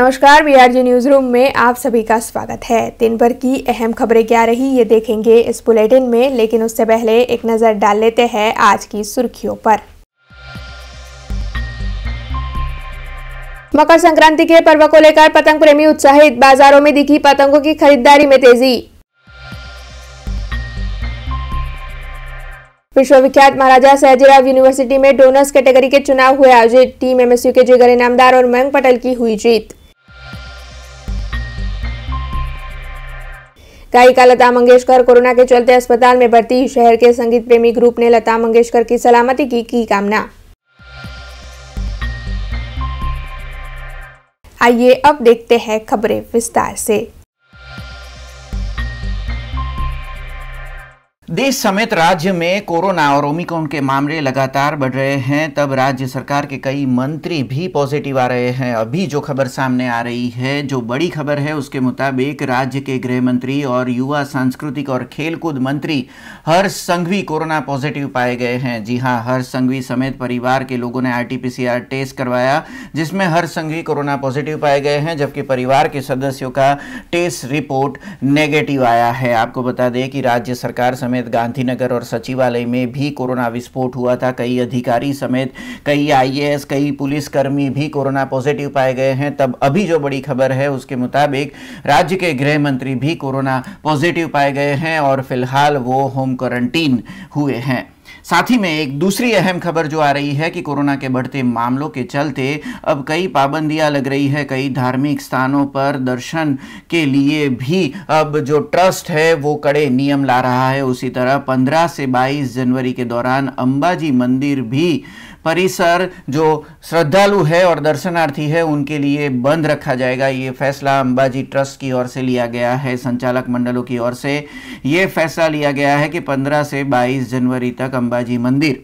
नमस्कार, BRG news room में आप सभी का स्वागत है। दिन भर की अहम खबरें क्या रही ये देखेंगे इस बुलेटिन में, लेकिन उससे पहले एक नजर डाल लेते हैं आज की सुर्खियों पर। मकर संक्रांति के पर्व को लेकर पतंग प्रेमी उत्साहित, बाजारों में दिखी पतंगों की खरीदारी में तेजी। विश्वविख्यात महाराजा सयाजीराव यूनिवर्सिटी में डोनर्स कैटेगरी के चुनाव हुए आयोजित, टीम एमएसयू के जिगर इनामदार और मयंक पटेल की हुई जीत। गायिका लता मंगेशकर कोरोना के चलते अस्पताल में भर्ती, शहर के संगीत प्रेमी ग्रुप ने लता मंगेशकर की सलामती की कामना। आइए अब देखते हैं खबरें विस्तार से। देश समेत राज्य में कोरोना और ओमिक्रॉन के मामले लगातार बढ़ रहे हैं, तब राज्य सरकार के कई मंत्री भी पॉजिटिव आ रहे हैं। अभी जो खबर सामने आ रही है, जो बड़ी खबर है, उसके मुताबिक राज्य के गृह मंत्री और युवा सांस्कृतिक और खेलकूद मंत्री हर्ष संघवी कोरोना पॉजिटिव पाए गए हैं। जी हां, हर्ष संघवी समेत परिवार के लोगों ने RT-PCR टेस्ट करवाया, जिसमें हर्ष संघवी कोरोना पॉजिटिव पाए गए हैं, जबकि परिवार के सदस्यों का टेस्ट रिपोर्ट नेगेटिव आया है। आपको बता दें कि राज्य सरकार समेत गांधीनगर और सचिवालय में भी कोरोना विस्फोट हुआ था। कई अधिकारी समेत कई IAS, कई पुलिसकर्मी भी कोरोना पॉजिटिव पाए गए हैं। तब अभी जो बड़ी खबर है उसके मुताबिक राज्य के गृह मंत्री भी कोरोना पॉजिटिव पाए गए हैं और फिलहाल वो होम क्वारंटीन हुए हैं। साथ ही में एक दूसरी अहम खबर जो आ रही है कि कोरोना के बढ़ते मामलों के चलते अब कई पाबंदियां लग रही है। कई धार्मिक स्थानों पर दर्शन के लिए भी अब जो ट्रस्ट है वो कड़े नियम ला रहा है। उसी तरह 15 से 22 जनवरी के दौरान अंबाजी मंदिर भी परिसर जो श्रद्धालु है और दर्शनार्थी है उनके लिए बंद रखा जाएगा। ये फैसला अंबाजी ट्रस्ट की ओर से लिया गया है। संचालक मंडलों की ओर से ये फैसला लिया गया है कि 15 से 22 जनवरी तक अंबाजी मंदिर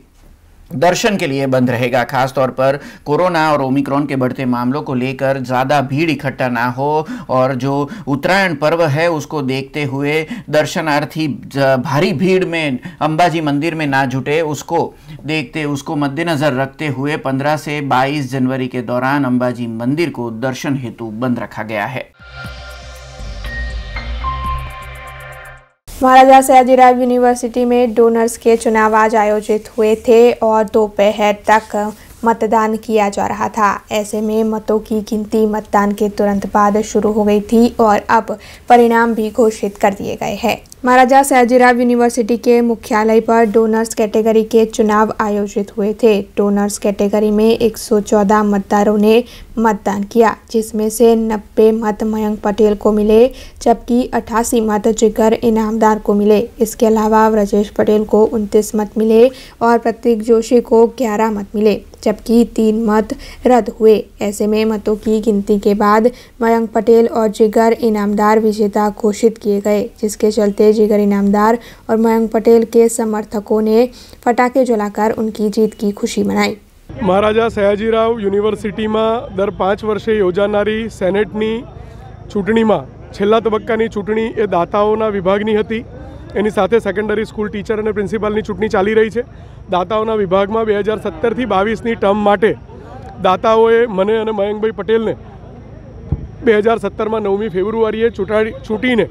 दर्शन के लिए बंद रहेगा। खासतौर पर कोरोना और ओमिक्रॉन के बढ़ते मामलों को लेकर ज़्यादा भीड़ इकट्ठा ना हो और जो उत्तरायण पर्व है उसको देखते हुए दर्शनार्थी भारी भीड़ में अंबाजी मंदिर में ना जुटे, उसको मद्देनज़र रखते हुए 15 से 22 जनवरी के दौरान अंबाजी मंदिर को दर्शन हेतु बंद रखा गया है। महाराजा सयाजीराव यूनिवर्सिटी में डोनर्स के चुनाव आज आयोजित हुए थे और दोपहर तक मतदान किया जा रहा था। ऐसे में मतों की गिनती मतदान के तुरंत बाद शुरू हो गई थी और अब परिणाम भी घोषित कर दिए गए हैं। महाराजा सयाजीराव यूनिवर्सिटी के मुख्यालय पर डोनर्स कैटेगरी के चुनाव आयोजित हुए थे। डोनर्स कैटेगरी में 114 मतदारों ने मतदान किया, जिसमें से 90 मत मयंक पटेल को मिले, जबकि 88 मत जिगर इनामदार को मिले। इसके अलावा व्रजेश पटेल को 29 मत मिले और प्रतीक जोशी को 11 मत मिले, जबकि 3 मत रद्द हुए। ऐसे में मतों की गिनती के बाद मयंक पटेल और जिगर इनामदार विजेता घोषित किए गए, जिसके चलते जिगर इनामदार और मयंक पटेल के समर्थकों ने फटाके जलाकर उनकी जीत की खुशी मनाई। महाराजा सयाजीराव यूनिवर्सिटी में दर 5 वर्षे योजानारी सेनेटनी चूंटणीमां छेल्ला तबक्कानी चूंटणी ए दाताओना विभागनी हती। एनी साथे सेकंडरी स्कूल टीचर और प्रिंसिपलनी चूंटणी चाली रही है। दाताओना विभाग में 2017 થી 22 टर्म माटे दाताओए मने अने मयंकभाई पटेल ने 2017 में 9 फेब्रुआरीए चूंटीने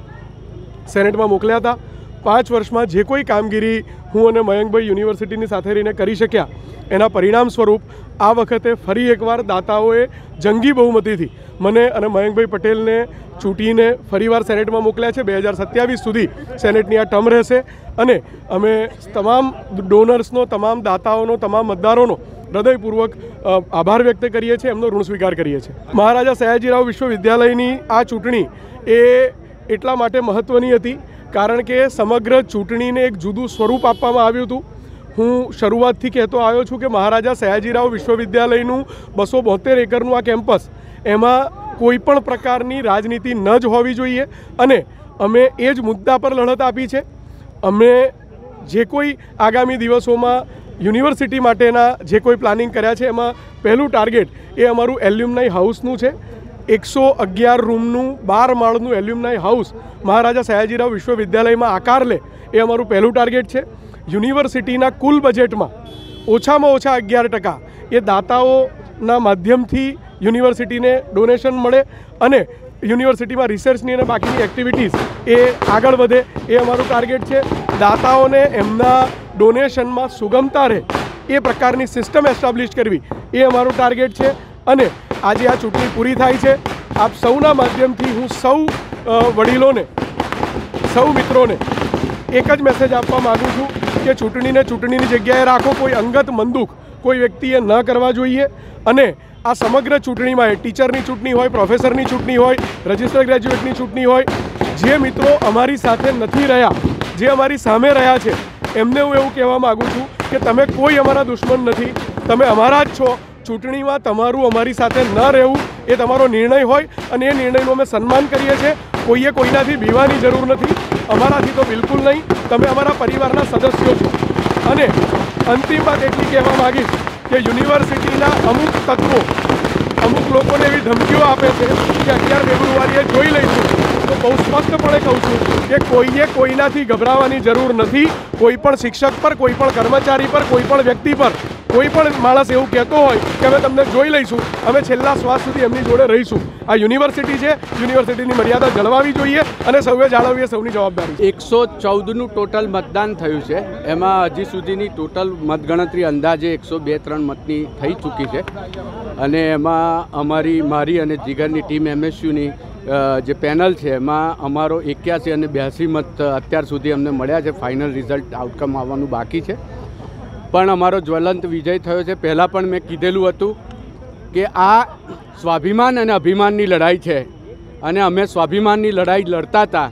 सेनेट में मोकल्या था। 5 वर्ष में जे कोई कामगीरी हूँ अने मयंकभाई यूनिवर्सिटी साथे रहीने करी शक्या, एना परिणाम स्वरूप आ वखते फरी एकवार दाताओए जंगी बहुमती थी मने अने मयंकभाई पटेल ने चूंटीने फरीवार सेनेट में मोकल्या छे। 2027 सुधी सेनेटनी आ टर्म रहेशे अने अमे तमाम डोनर्सनो, तमाम दाताओनो, तमाम मतदारोनो हृदयपूर्वक आभार व्यक्त करीए छे, एमनो ऋण स्वीकार करीए छे। महाराजा सयाजीराव विश्वविद्यालयनी आ चूंटणी ए एटला माटे महत्वनी हती कारण के समग्र चूंटणीने एक जुदुं स्वरूप आपवामां आव्युं हतुं। हूँ शरूआतथी कहेतो आव्यो छुं कि महाराजा सयाजीराव विश्वविद्यालयનું 272 एकरનું आ केम्पस एमां कोईपण प्रकारनी राजनीति न ज होवी जोईए अने अमे ए ज मुद्दा पर लड़त आपी छे। अमे जे कोई आगामी दिवसोमां यूनिवर्सिटी माटेना जे कोई प्लानिंग कर्या छे एमां पहेलुं टार्गेट ए अमारुं एल्युमनाई हाउसनुं छे। 111 रूमનું 12 માળનું એલ્યુમનાઈ હાઉસ મહારાજા સયાજીરાવ વિશ્વવિદ્યાલયમાં આકાર લે એ અમારું પહેલું ટાર્ગેટ છે। યુનિવર્સિટીના કુલ બજેટમાં ઓછામાં ઓછા 11% એ દાતાઓના માધ્યમથી યુનિવર્સિટીને ડોનેશન મળે અને યુનિવર્સિટીમાં રિસર્ચની અને બાકીની એક્ટિવિટીઝ એ આગળ વધે એ અમારું ટાર્ગેટ છે. દાતાઓને એમના ડોનેશનમાં સુગમતા રહે એ પ્રકારની સિસ્ટમ એસ્ટાબ્લિશ કરવી એ અમારું ટાર્ગેટ છે. અને આજે આ ચૂંટણી પૂરી થાય છે. આપ સૌના માધ્યમથી હું સૌ વડીલોને, સૌ મિત્રોને એક જ મેસેજ આપવા માગું છું કે ચૂંટણીને ચૂંટણીની જગ્યાએ રાખો. કોઈ અંગત મંદુક કોઈ વ્યક્તિએ ન કરવા જોઈએ. અને આ સમગ્ર ચૂંટણીમાં ટીચરની ચૂંટણી હોય, પ્રોફેસરની ચૂંટણી હોય, રજિસ્ટર ગ્રેજ્યુએટની ચૂંટણી હોય, જે મિત્રો અમારી સાથે નથી રહ્યા, જે અમારી સામે રહ્યા છે, એમને હું એવું કહેવા માગું છું કે તમે કોઈ અમારા દુશ્મન નથી, તમે અમારા જ છો. ચૂંટણીમાં તમારું અમારી સાથે ન રહેવું એ તમારો નિર્ણય હોય અને એ નિર્ણયનું અમે સન્માન કરીએ છીએ. કોઈએ કોઈનાથી બીવાની જરૂર નથી, અમારાથી તો બિલકુલ નહીં. તમે અમારા પરિવારના સદસ્યો છો. અને અંતિમ વાત એટલી કહેવા માગીશ કે યુનિવર્સિટીના અમુક તત્વો અમુક લોકોને એવી ધમકીઓ આપે છે કે 11 ફેબ્રુઆરીએ જોઈ લઈશું. તો બહુ સ્પષ્ટપણે કહું છું કે કોઈએ કોઈનાથી ગભરાવાની જરૂર નથી. કોઈ પણ શિક્ષક પર, કોઈ પણ કર્મચારી પર, કોઈ પણ વ્યક્તિ પર કોઈ પણ માણસ એવું કહેતો હોય કે અમે તમને જોઈ લઈશું, અમે છેલ્લા શ્વાસ સુધી એમની જોડે રહીશું. આ યુનિવર્સિટી છે, યુનિવર્સિટીની મર્યાદા જળવાવી જોઈએ અને સૌએ જાળવવી એ સૌની જવાબદારી. 114નું ટોટલ મતદાન થયું છે. એમાં હજી સુધીની ટોટલ મતગણતરી અંદાજે 102-3 મતની થઈ ચૂકી છે. અને એમાં મારી અને જીગરની ટીમ MSUની જે પેનલ છે એમાં અમારો 81 અને 82 મત અત્યાર સુધી અમને મળ્યા છે. ફાઇનલ રિઝલ્ટ આઉટકમ આવવાનું બાકી છે. પણ અમારો જ્વલંત વિજય થયો છે. પહેલાં પણ મેં કીધેલું હતું કે આ સ્વાભિમાન અને અભિમાનની લડાઈ છે અને અમે સ્વાભિમાનની લડાઈ લડતા હતા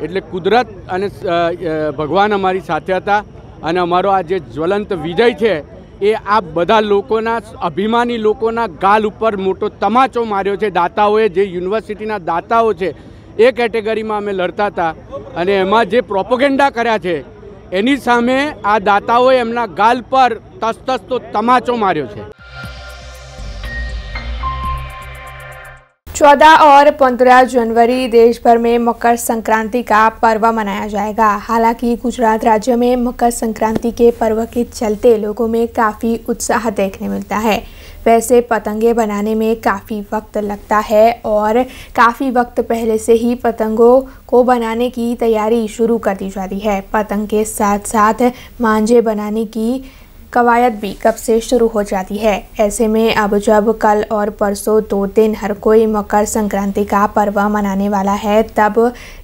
એટલે કુદરત અને ભગવાન અમારી સાથે હતા. અને અમારો આ જે જ્વલંત વિજય છે એ આ બધા લોકોના, અભિમાની લોકોના ગાલ ઉપર મોટો તમાચો માર્યો છે. દાતાઓએ, જે યુનિવર્સિટીના દાતાઓ છે એ કેટેગરીમાં અમે લડતા હતા અને એમાં જે પ્રોપોગેન્ડા કર્યા છે એની સામે આ દાતાઓએ એમના ગાલ પર તસતો તમાચો માર્યો છે. 14 और 15 जनवरी देश भर में मकर संक्रांति का पर्व मनाया जाएगा. हालांकि गुजरात राज्य में मकर संक्रांति के पर्व के चलते लोगों में काफ़ी उत्साह देखने मिलता है. वैसे पतंगे बनाने में काफ़ी वक्त लगता है और काफ़ी वक्त पहले से ही पतंगों को बनाने की तैयारी शुरू कर दी जाती है. पतंग के साथ साथ मांझे बनाने की कवायद भी कब से शुरू हो जाती है. ऐसे में अब जब कल और परसों 2 दिन हर कोई मकर संक्रांति का पर्व मनाने वाला है, तब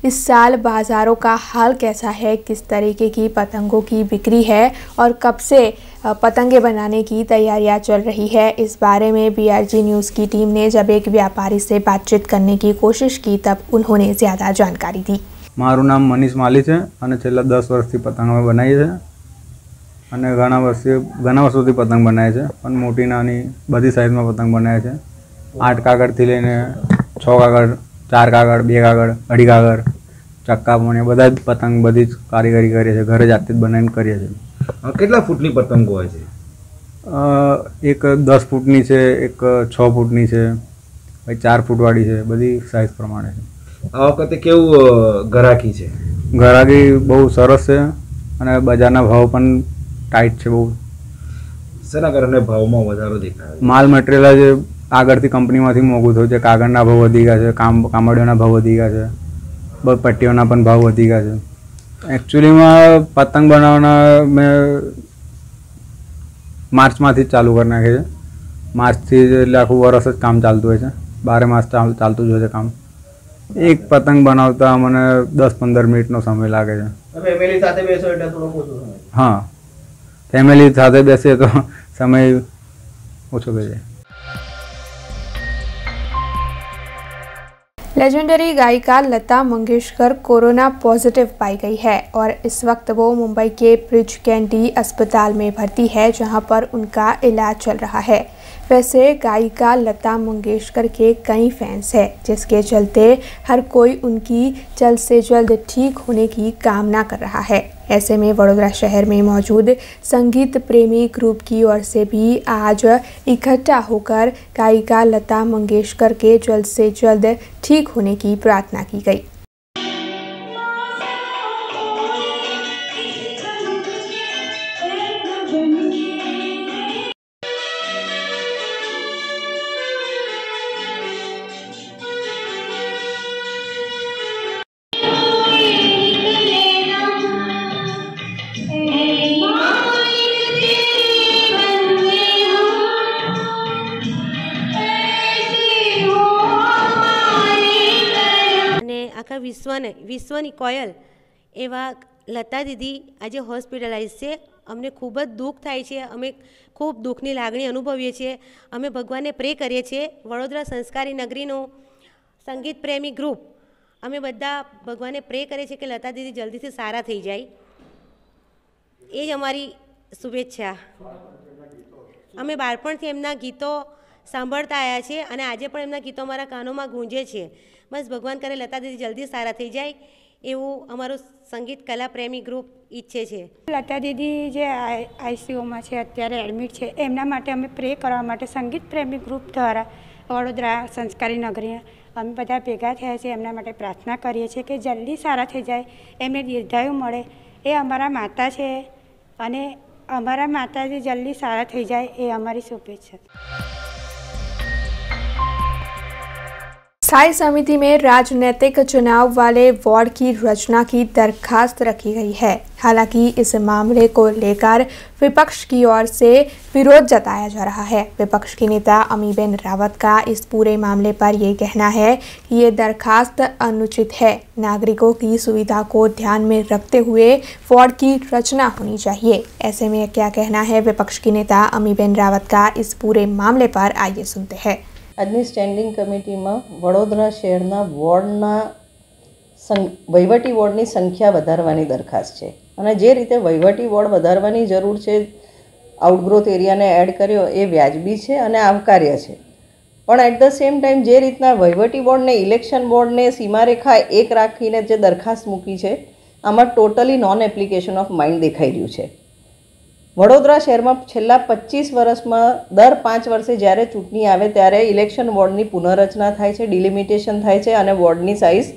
इस साल बाज़ारों का हाल कैसा है, किस तरीके की पतंगों की बिक्री है और कब से पतंगे बनाने की तैयारियां चल रही है, इस बारे में BRG न्यूज़ की टीम ने जब एक व्यापारी से बातचीत करने की कोशिश की तब उन्होंने ज़्यादा जानकारी दी. मारू नाम मनीष माली है और छेल्ला 10 वर्षથી पतंग અમે બનાવી છે અને ઘણા વર્ષોથી પતંગ બનાવે છે. પણ મોટી નાની બધી સાઇઝમાં પતંગ બનાવે છે. 8 કાગળથી લઈને 6 કાગળ, 4 કાગળ, 2 કાગળ, 2.5 કાગળ, ચક્કા પણ એ બધા જ પતંગ બધી જ કારીગરી કરીએ છીએ. ઘરે જાતે જ બનાવીને કરીએ છીએ. કેટલા ફૂટની પતંગો હોય છે? એક 10 ફૂટની છે, એક 6 ફૂટની છે, ભાઈ 4 ફૂટવાળી છે. બધી સાઇઝ પ્રમાણે છે. આ વખતે કેવું ગરાકી છે? ગરાકી બહુ સરસ છે અને બજારના ભાવ પણ ટાઈટ છે. બહુ શેના કારણે ભાવમાં વધારો દેખાય? માલ મટીરિયલ જે આગળથી કંપનીમાંથી મોંઘું થયું છે. કાગળના ભાવ વધી ગયા છે, કામડીઓના ભાવ વધી ગયા છે, પટ્ટીઓના પણ ભાવ વધી ગયા છે. એકચ્યુઅલીમાં પતંગ બનાવવાના મેં માર્ચમાંથી જ ચાલુ કરી નાખે છે. માર્ચથી જ એટલે આખું વરસ જ કામ ચાલતું હોય છે. 12 માસ ચાલતું જ હોય છે કામ. એક પતંગ બનાવતા મને 10-15 મિનિટનો સમય લાગે છે. ફેમિલી સાથે બેસો એટલે થોડો ઓછો સમય? હા, ફેમિલી સાથે બેસીએ તો સમય ઓછો થઈ જાય. लेजेंडरी गायिका लता मंगेशकर कोरोना पॉजिटिव पाई गई है और इस वक्त वो मुंबई के ब्रिज कैंडी अस्पताल में भर्ती है, जहां पर उनका इलाज चल रहा है. वैसे गायिका लता मंगेशकर के कई फैंस हैं, जिसके चलते हर कोई उनकी जल्द से जल्द ठीक होने की कामना कर रहा है. ऐसे में वडोदरा शहर में मौजूद संगीत प्रेमी ग्रुप की ओर से भी आज इकट्ठा होकर गायिका लता मंगेशकर के जल्द से जल्द ठीक होने की प्रार्थना की गई. વિશ્વની કોયલ એવા લતા દીદી આજે હોસ્પિટલાઇઝ છે। અમને ખૂબ જ દુઃખ થાય છે, અમે ખૂબ દુઃખની લાગણી અનુભવીએ છીએ। અમે ભગવાનને પ્રે કરીએ છીએ। વડોદરા સંસ્કારી નગરીનું સંગીત પ્રેમી ગ્રુપ અમે બધા ભગવાનને પ્રે કરીએ છીએ કે લતા દીદી જલ્દીથી સારા થઈ જાય, એ જ અમારી શુભેચ્છા। અમે બાળપણથી એમના ગીતો સાંભળતા આવ્યા છીએ અને આજે પણ એમના ગીતો અમારા કાનોમાં ગૂંજે છે। બસ ભગવાન કરે લતા દીદી જલ્દી સારા થઈ જાય એવું અમારું સંગીત કલા પ્રેમી ગ્રુપ ઈચ્છે છે। લતા દીદી જે આઈસીયુમાં છે, અત્યારે એડમિટ છે, એમના માટે અમે પ્રે કરવા માટે સંગીત પ્રેમી ગ્રુપ દ્વારા વડોદરા સંસ્કારી નગરી અમે બધા ભેગા થયા છીએ। એમના માટે પ્રાર્થના કરીએ છીએ કે જલ્દી સારા થઈ જાય, એમને દીર્ઘાયુ મળે। એ અમારા માતા છે અને અમારા માતાજી जल्दी सारा થઈ જાય એ અમારી શુભેચ્છા। स्थायी समिति में राजनीतिक चुनाव वाले वार्ड की रचना की दरखास्त रखी गई है। हालांकि इस मामले को लेकर विपक्ष की ओर से विरोध जताया जा रहा है। विपक्ष की नेता अमीबेन रावत का इस पूरे मामले पर ये कहना है कि ये दरखास्त अनुचित है। नागरिकों की सुविधा को ध्यान में रखते हुए वार्ड की रचना होनी चाहिए। ऐसे में क्या कहना है विपक्ष की नेता अमीबेन रावत का इस पूरे मामले पर, आइए सुनते हैं। આજની સ્ટેન્ડિંગ કમિટીમાં વડોદરા શહેરના વોર્ડના વહીવટી વોર્ડની સંખ્યા વધારવાની દરખાસ્ત છે અને જે રીતે વહીવટી વોર્ડ વધારવાની જરૂર છે, આઉટગ્રોથ એરિયાને એડ કર્યો એ વ્યાજબી છે અને આવકાર્ય છે, પણ એટ ધ સેમ ટાઈમ જે રીતના વહીવટી બોર્ડને ઇલેક્શન બોર્ડને સીમારેખા એક રાખીને જે દરખાસ્ત મૂકી છે, આમાં totally non application of mind દેખાઈ રહ્યું છે। વડોદરા શહેરમાં છેલ્લા 25 વર્ષમાં દર 5 વર્ષે જ્યારે ચૂંટણી આવે ત્યારે ઇલેક્શન વોર્ડની પુનઃરચના થાય છે, ડિલિમિટેશન થાય છે અને વોર્ડની સાઇઝ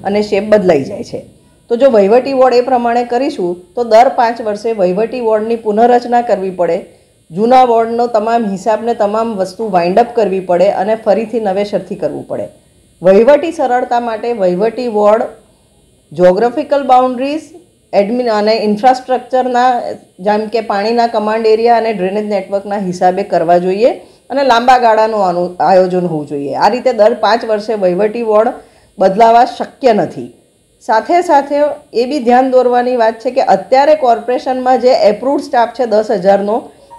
અને શેપ બદલાઈ જાય છે। તો જો વહીવટી વોર્ડ એ પ્રમાણે કરીશું તો દર 5 વર્ષે વહીવટી વોર્ડની પુનઃરચના કરવી પડે, જૂના વોર્ડનો તમામ હિસાબને તમામ વસ્તુ વાઇન્ડ અપ કરવી પડે અને ફરીથી નવેસરથી કરવું પડે। વહીવટી સરળતા માટે વહીવટી વોર્ડ જ્યોગ્રાફિકલ બાઉન્ડ્રીઝ, એડમિન અને ઇન્ફ્રાસ્ટ્રક્ચરના જેમ કે પાણીના કમાન્ડ એરિયા અને ડ્રેનેજ નેટવર્કના હિસાબે કરવા જોઈએ અને લાંબા ગાળાનું આયોજન હોવું જોઈએ। આ રીતે દર 5 વર્ષે વહીવટી વોર્ડ બદલાવા શક્ય નથી। સાથે સાથે એ બી ધ્યાન દોરવાની વાત છે કે અત્યારે કોર્પોરેશનમાં જે એપ્રુવડ સ્ટાફ છે 10,000નો,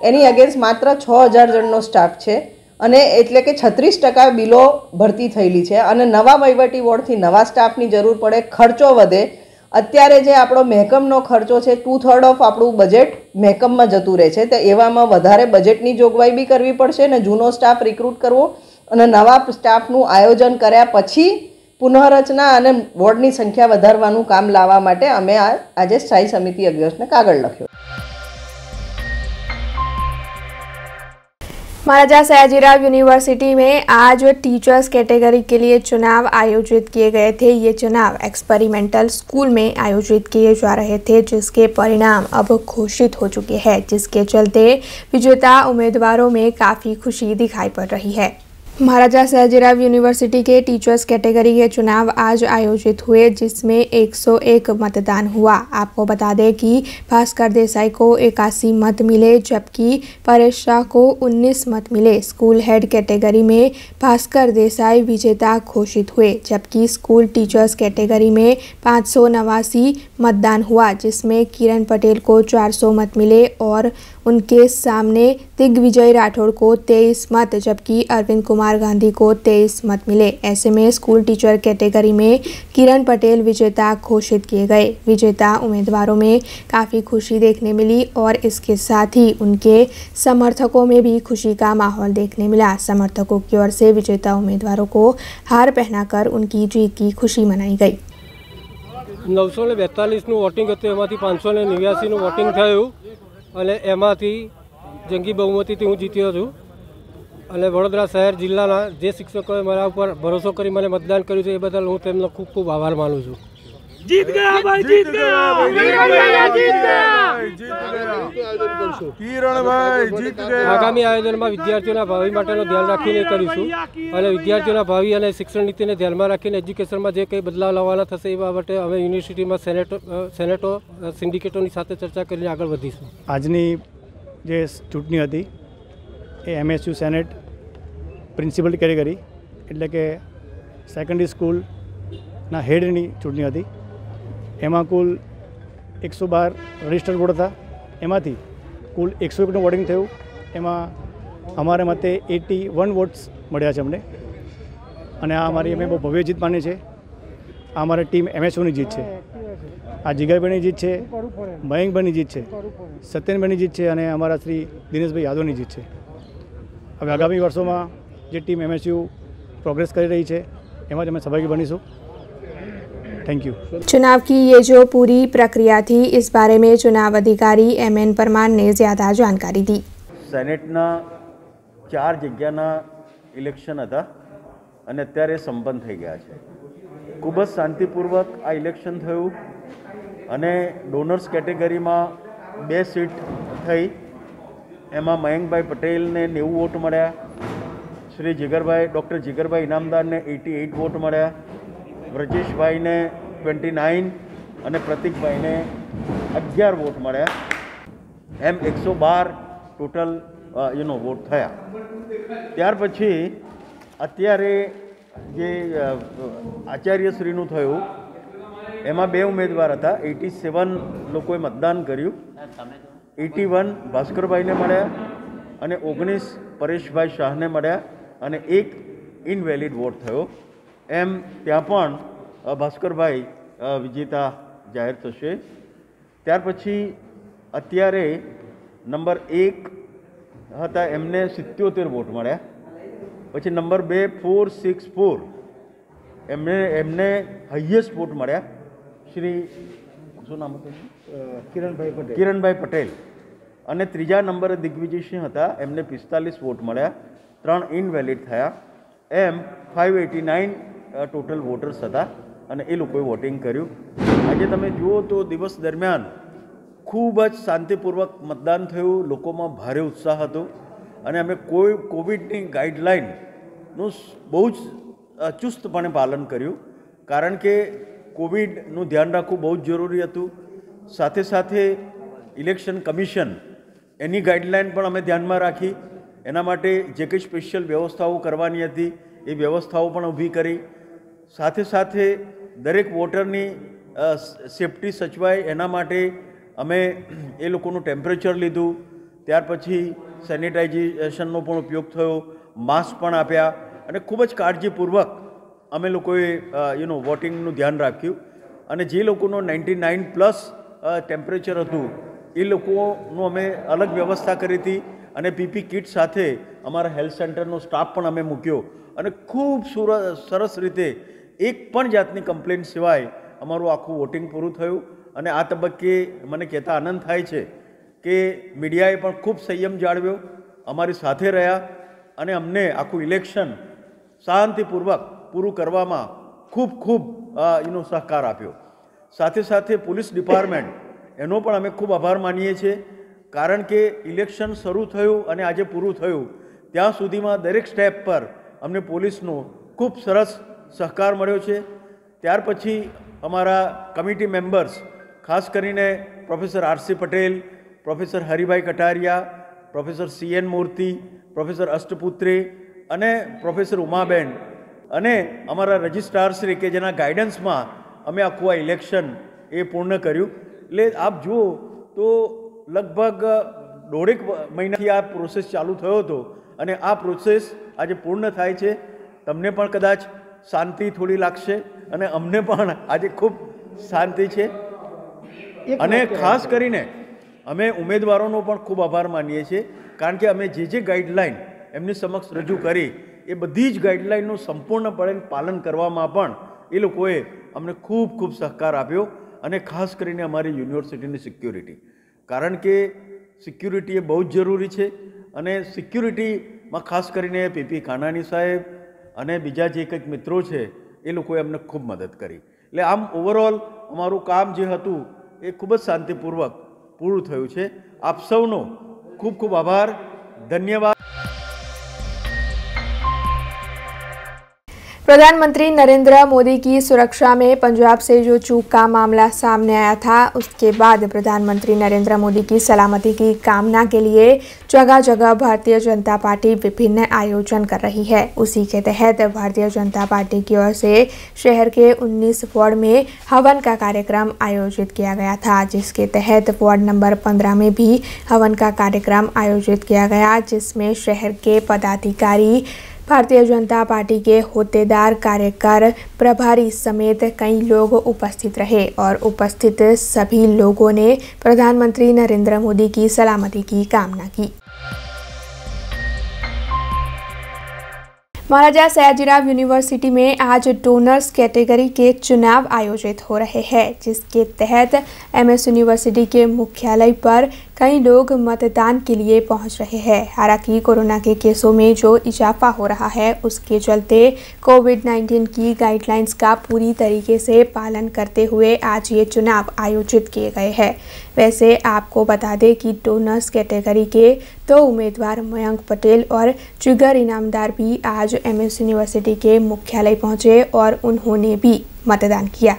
એની અગેન્સ્ટ માત્ર 6,000 જણનો સ્ટાફ છે અને એટલે કે 36% બિલો ભરતી થયેલી છે અને નવા વહીવટી વોર્ડથી નવા સ્ટાફની જરૂર પડે, ખર્ચો વધે। અત્યારે જે આપણો મહેકમનો ખર્ચો છે 2/3 ઓફ આપણું બજેટ મહેકમમાં જતું રહે છે, તો એવામાં વધારે બજેટની જોગવાઈ બી કરવી પડશે અને જૂનો સ્ટાફ રિક્રુટ કરવો અને નવા સ્ટાફનું આયોજન કર્યા પછી પુનઃરચના અને વોર્ડની સંખ્યા વધારવાનું કામ લાવવા માટે અમે આજે સ્થાયી સમિતિ અધ્યક્ષને કાગળ લખ્યો। महाराजा सयाजीराव यूनिवर्सिटी में आज टीचर्स कैटेगरी के लिए चुनाव आयोजित किए गए थे। ये चुनाव एक्सपेरिमेंटल स्कूल में आयोजित किए जा रहे थे, जिसके परिणाम अब घोषित हो चुके हैं, जिसके चलते विजेता उम्मीदवारों में काफ़ी खुशी दिखाई पड़ रही है। महाराजा सयाजीराव यूनिवर्सिटी के टीचर्स कैटेगरी के चुनाव आज आयोजित हुए, जिसमें 101 मतदान हुआ। आपको बता दें कि भास्कर देसाई को 81 मत मिले, जबकि परेश शाह को 19 मत मिले। स्कूल हेड कैटेगरी में भास्कर देसाई विजेता घोषित हुए, जबकि स्कूल टीचर्स कैटेगरी में 589 मतदान हुआ, जिसमें किरण पटेल को 400 मत मिले और उनके सामने दिग्विजय राठौड़ को 23 मत, जबकि अरविंद कुमार गांधी को 23 मत मिले। ऐसे में स्कूल टीचर कैटेगरी में किरण पटेल विजेता घोषित किए गए। विजेता उम्मीदवारों में काफ़ी खुशी देखने मिली और इसके साथ ही उनके समर्थकों में भी खुशी का माहौल देखने मिला। समर्थकों की ओर से विजेता उम्मीदवारों को हार पहनाकर उनकी जीत की खुशी मनाई गई। 942 वोटिंग હતું, એમાંથી 589 વોટિંગ થયું અને એમાંથી જંગી બહુમતીથી હું જીત્યો છું અને વડોદરા શહેર જિલ્લાના જે શિક્ષકોએ મારા ઉપર ભરોસો કરી મને મતદાન કર્યું છે એ બદલ હું તેમનો ખૂબ ખૂબ આભાર માનું છું। जीत गया भाई, जीत गया, जीत गया, किरण भाई जीत गया। આગામી આયોજનમાં વિદ્યાર્થીઓના ભાવિ માટેનું ધ્યાન રાખીને કરીશું અને વિદ્યાર્થીઓના ભાવિ અને શિક્ષણ નીતિને ધ્યાનમાં રાખીને એજ્યુકેશનમાં જે કંઈ બદલાવ લાવવાના થશે એ બાબતે અમે યુનિવર્સિટીમાં સેનેટો સિન્ડિકેટોની સાથે ચર્ચા કરીને આગળ વધીશું। આજની જે ચૂંટણી હતી એ MSU સેનેટ પ્રિન્સિપલ કેટેગરી એટલે કે સેકન્ડરી સ્કૂલ ના હેડની ચૂંટણી હતી. એમાં કુલ 112 રજિસ્ટર્ડ વોટ હતા. એમાંથી કુલ 101નું વોટિંગ થયું. એમાં અમારા મતે 81 વોટ્સ મળ્યા છે અમને, અને આ અમારી અમે બહુ ભવ્ય જીત માની છે. આ અમારી ટીમ MSUની જીત છે, આ જીગરભાઈની જીત છે, મયંકભાઈની જીત છે, સત્યનભાઈની જીત છે, અને અમારા શ્રી દિનેશભાઈ યાદવની જીત છે. હવે આગામી વર્ષોમાં જે ટીમ MSU प्रोग्रेस कर रही है एम અમે सहभागी बनीशू. Thank you. चुनाव की ये जो पूरी प्रक्रिया थी, इस बारे में चुनाव अधिकारी MN परमार ने ज्यादा जानकारी दी. सेनेटना 4 जग्याना इलेक्शन था અને અત્યારે સંપન્ન થઈ ગયા છે. ખૂબ જ શાંતિપૂર્વક આ ઇલેક્શન થયું અને ડોનર્સ કેટેગરીમાં 2 સીટ થઈ. એમાં મયંકભાઈ પટેલને 90 વોટ મળ્યા, શ્રી જીગરભાઈ ડૉક્ટર જીગરભાઈ ઇનામદારને 88 વોટ મળ્યા, વ્રજેશભાઈને 29 અને પ્રતિકભાઈને 11 વોટ મળ્યા. એમ 112 ટોટલ વોટ થયા. ત્યાર પછી અત્યારે જે આચાર્યશ્રીનું થયું એમાં 2 ઉમેદવાર હતા. 87 લોકોએ મતદાન કર્યું. 81 ભાસ્કરભાઈને મળ્યા અને 19 પરેશભાઈ શાહને મળ્યા અને 1 ઇનવેલિડ વોટ થયો. એમ ત્યાં પણ ભાસ્કરભાઈ વિજેતા જાહેર થશે. ત્યાર પછી અત્યારે નંબર 1 હતા એમને 77 વોટ મળ્યા. પછી નંબર 2 464 એમને હાઈએસ્ટ વોટ મળ્યા, શ્રી શું નામ હતું? કિરણભાઈ પટેલ. અને ત્રીજા નંબરે દિગ્વિજયસિંહ હતા, એમને 45 વોટ મળ્યા, 3 ઇનવેલિડ થયા. એમ 589 ટોટલ વોટર્સ હતા અને એ લોકોએ વોટિંગ કર્યું. આજે તમે જુઓ તો દિવસ દરમિયાન ખૂબ જ શાંતિપૂર્વક મતદાન થયું. લોકોમાં ભારે ઉત્સાહ હતો અને અમે કોવિડની ગાઈડલાઇનનું બહુ જ ચુસ્તપણે પાલન કર્યું, કારણ કે કોવિડનું ધ્યાન રાખવું બહુ જ જરૂરી હતું. સાથે સાથે ઇલેક્શન કમિશન એની ગાઈડલાઇન પણ અમે ધ્યાનમાં રાખી. એના માટે જે કંઈ સ્પેશિયલ વ્યવસ્થાઓ કરવાની હતી એ વ્યવસ્થાઓ પણ ઊભી કરી. સાથે સાથે દરેક વોટરની સેફટી સચવાય એના માટે અમે એ લોકોનું ટેમ્પરેચર લીધું. ત્યાર પછી સેનિટાઇઝેશનનો પણ ઉપયોગ થયો, માસ્ક પણ આપ્યા અને ખૂબ જ કાળજીપૂર્વક અમે લોકોએ વોટિંગનું ધ્યાન રાખ્યું. અને જે લોકોનો 99+ ટેમ્પરેચર હતું એ લોકોનું અમે અલગ વ્યવસ્થા કરી હતી અને PP કિટ સાથે અમારા હેલ્થ સેન્ટરનો સ્ટાફ પણ અમે મૂક્યો અને ખૂબ સરસ રીતે એક પણ જાતની કમ્પ્લેન્ટ સિવાય અમારું આખું વોટિંગ પૂરું થયું. અને આ તબક્કે મને કહેતા આનંદ થાય છે કે મીડિયાએ પણ ખૂબ સંયમ જાળવ્યો, અમારી સાથે રહ્યા અને અમને આખું ઇલેક્શન શાંતિપૂર્વક પૂરું કરવામાં ખૂબ સહકાર આપ્યો. સાથે સાથે પોલીસ ડિપાર્ટમેન્ટ એનો પણ અમે ખૂબ આભાર માનીએ છીએ, કારણ કે ઇલેક્શન શરૂ થયું અને આજે પૂરું થયું ત્યાં સુધીમાં દરેક સ્ટેપ પર અમને પોલીસનો ખૂબ સરસ સહકાર મળ્યો છે. ત્યાર પછી અમારા કમિટી મેમ્બર્સ, ખાસ કરીને professor RC Patel, professor Haribhai Kataria, professor CN મૂર્તિ, પ્રોફેસર અષ્ટપુત્રે અને પ્રોફેસર ઉમાબેન અને અમારા રજિસ્ટ્રારશ્રી કે જેના ગાઈડન્સમાં અમે આખું આ ઇલેક્શન એ પૂર્ણ કર્યું. એટલે આપ જુઓ તો લગભગ 1.5 મહિનાથી આ પ્રોસેસ ચાલુ થયો હતો અને આ પ્રોસેસ આજે પૂર્ણ થાય છે. તમને પણ કદાચ શાંતિ થોડી લાગશે અને અમને પણ આજે ખૂબ શાંતિ છે. અને ખાસ કરીને અમે ઉમેદવારોનો પણ ખૂબ આભાર માનીએ છીએ, કારણ કે અમે જે ગાઈડલાઇન એમની સમક્ષ રજૂ કરી એ બધી જ ગાઈડલાઇનનું સંપૂર્ણપણે પાલન કરવામાં પણ એ લોકોએ અમને ખૂબ સહકાર આપ્યો. અને ખાસ કરીને અમારી યુનિવર્સિટીની સિક્યુરિટી, કારણ કે સિક્યુરિટી એ બહુ જ જરૂરી છે અને સિક્યુરિટીમાં ખાસ કરીને PP કાનાણી સાહેબ અને બીજા જે કંઈક મિત્રો છે એ લોકોએ અમને ખૂબ મદદ કરી. એટલે આમ ઓવરઓલ અમારું કામ જે હતું એ ખૂબ જ શાંતિપૂર્વક પૂરું થયું છે. આપ સૌનો ખૂબ આભાર, ધન્યવાદ. प्रधानमंत्री नरेंद्र मोदी की सुरक्षा में पंजाब से जो चूक का मामला सामने आया था, उसके बाद प्रधानमंत्री नरेंद्र मोदी की सलामती की कामना के लिए जगह जगह भारतीय जनता पार्टी विभिन्न आयोजन कर रही है। उसी के तहत भारतीय जनता पार्टी की ओर से शहर के 19 वार्ड में हवन का कार्यक्रम आयोजित किया गया था, जिसके तहत वार्ड नंबर 15 में भी हवन का कार्यक्रम आयोजित किया गया, जिसमें शहर के पदाधिकारी, भारतीय जनता पार्टी के होद्देदार, कार्यकर, प्रभारी समेत कई लोग उपस्थित रहे और उपस्थित सभी लोगों ने प्रधानमंत्री नरेंद्र मोदी की सलामती की कामना की। महाराजा सयाजीराव यूनिवर्सिटी में आज डोनर्स कैटेगरी के चुनाव आयोजित हो रहे हैं, जिसके तहत एमएस यूनिवर्सिटी के मुख्यालय पर कई लोग मतदान के लिए पहुंच रहे हैं। हालांकि कोरोना के केसों में जो इजाफा हो रहा है, उसके चलते कोविड-19 की गाइडलाइंस का पूरी तरीके से पालन करते हुए आज ये चुनाव आयोजित किए गए हैं। वैसे आपको बता दें कि डोनर्स कैटेगरी के 2 उम्मीदवार मयंक पटेल और जिगर इनामदार भी आज एमएस यूनिवर्सिटी के मुख्यालय पहुंचे और उन्होंने भी मतदान किया।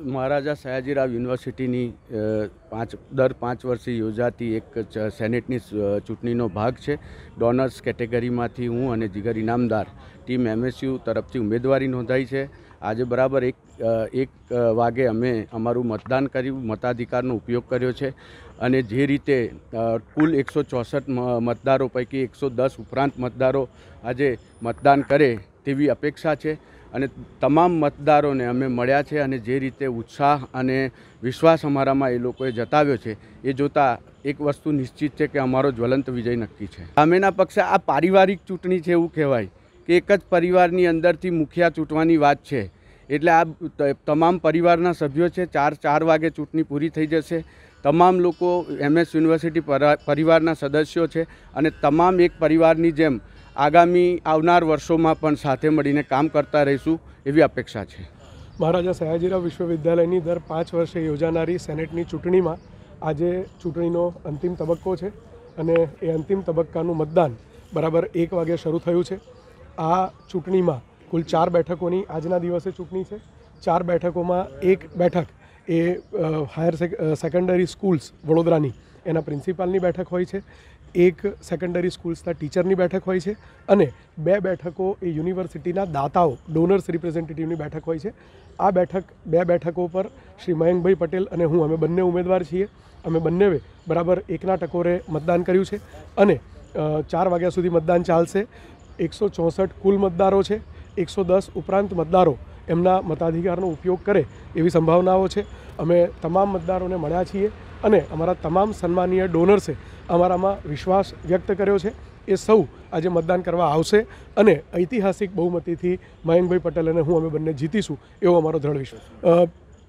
महाराजा सयाजीराव यूनिवर्सिटीनी दर 5 वर्षे योजाती एक सेनेटनी चूंटणीनो भाग है। डोनर्स केटेगरीमांथी हूँ अने जिगर इनामदार टीम एमएसयू तरफथी उम्मीदवारी नोंधाई है। आज बराबर एक वागे अमे अमारू मतदान कर्यु, मताधिकारनो उपयोग कर्यो छे अने जे रीते कुल 164 मतदारों पैकी 110 उपरांत मतदारों आजे मतदान करे तेवी अपेक्षा है અને તમામ મતદારોને અમે મળ્યા છે અને જે રીતે ઉત્સાહ અને વિશ્વાસ અમારામાં એ લોકોએ જતાવ્યો છે, એ જોતાં એક વસ્તુ નિશ્ચિત છે કે અમારો જ્વલંત વિજય નક્કી છે। સામેના પક્ષે આ પારિવારિક ચૂંટણી છે એવું કહેવાય કે એક જ પરિવારની અંદરથી મુખિયા ચૂંટવાની વાત છે, એટલે આ તમામ પરિવારના સભ્યો છે। 4 વાગે ચૂંટણી પૂરી થઈ જશે। તમામ લોકો એમએસ યુનિવર્સિટી પરિવારના સદસ્યો છે અને તમામ એક પરિવારની જેમ आगामी आवनार वर्षों में पण साथे मळीने काम करता रहीशुं एवी अपेक्षा है। महाराजा सयाजीराव विश्वविद्यालयनी दर 5 वर्षे योजानारी सेनेटनी चूंटणी में आजे चूंटणीनो अंतिम तबक्को है अने ए अंतिम तबक्कानुं मतदान बराबर 1 वागे शरू थयुं छे। आ चूंटणी में कुल 4 बैठकोनी आजना दिवसे चूंटणी है। 4 बैठकों में एक बैठक ए हायर सेकंडरी स्कूल्स वडोदरानी एना प्रिंसिपालनी बैठक होय छे, एक सेकंडरी स्कूल्सना टीचरनी बैठक होय छे अने 2 बैठकों ए यूनिवर्सिटीना दाताओ डोनर्स रिप्रेजेंटेटिवनी बैठक होय छे। आ बैठक 2 बैठकों पर श्री मयंकभाई पटेल अने हूँ अमे बंने उम्मीदवार छीए। अमे बंनेवे बराबर एकना टकोरे मतदान कर्युं छे अने 4 वाग्या सुधी मतदान चालशे। 164 कुल मतदारों छे। 110 उपरांत मतदारों एमना मताधिकारनो उपयोग करे एवी संभावनाओ छे। अमे तमाम मतदारोने मळ्या छीए अने अमारा तमाम सन्मानीय डोनर्से अमारामां विश्वास व्यक्त कर्यो छे। ए सौ आज मतदान करवा आवशे अने ऐतिहासिक बहुमतीथी मयंकभाई पटेल अने हूँ अमे बंने जीतीशुं एवो अमारो दृढ़ विश्वास।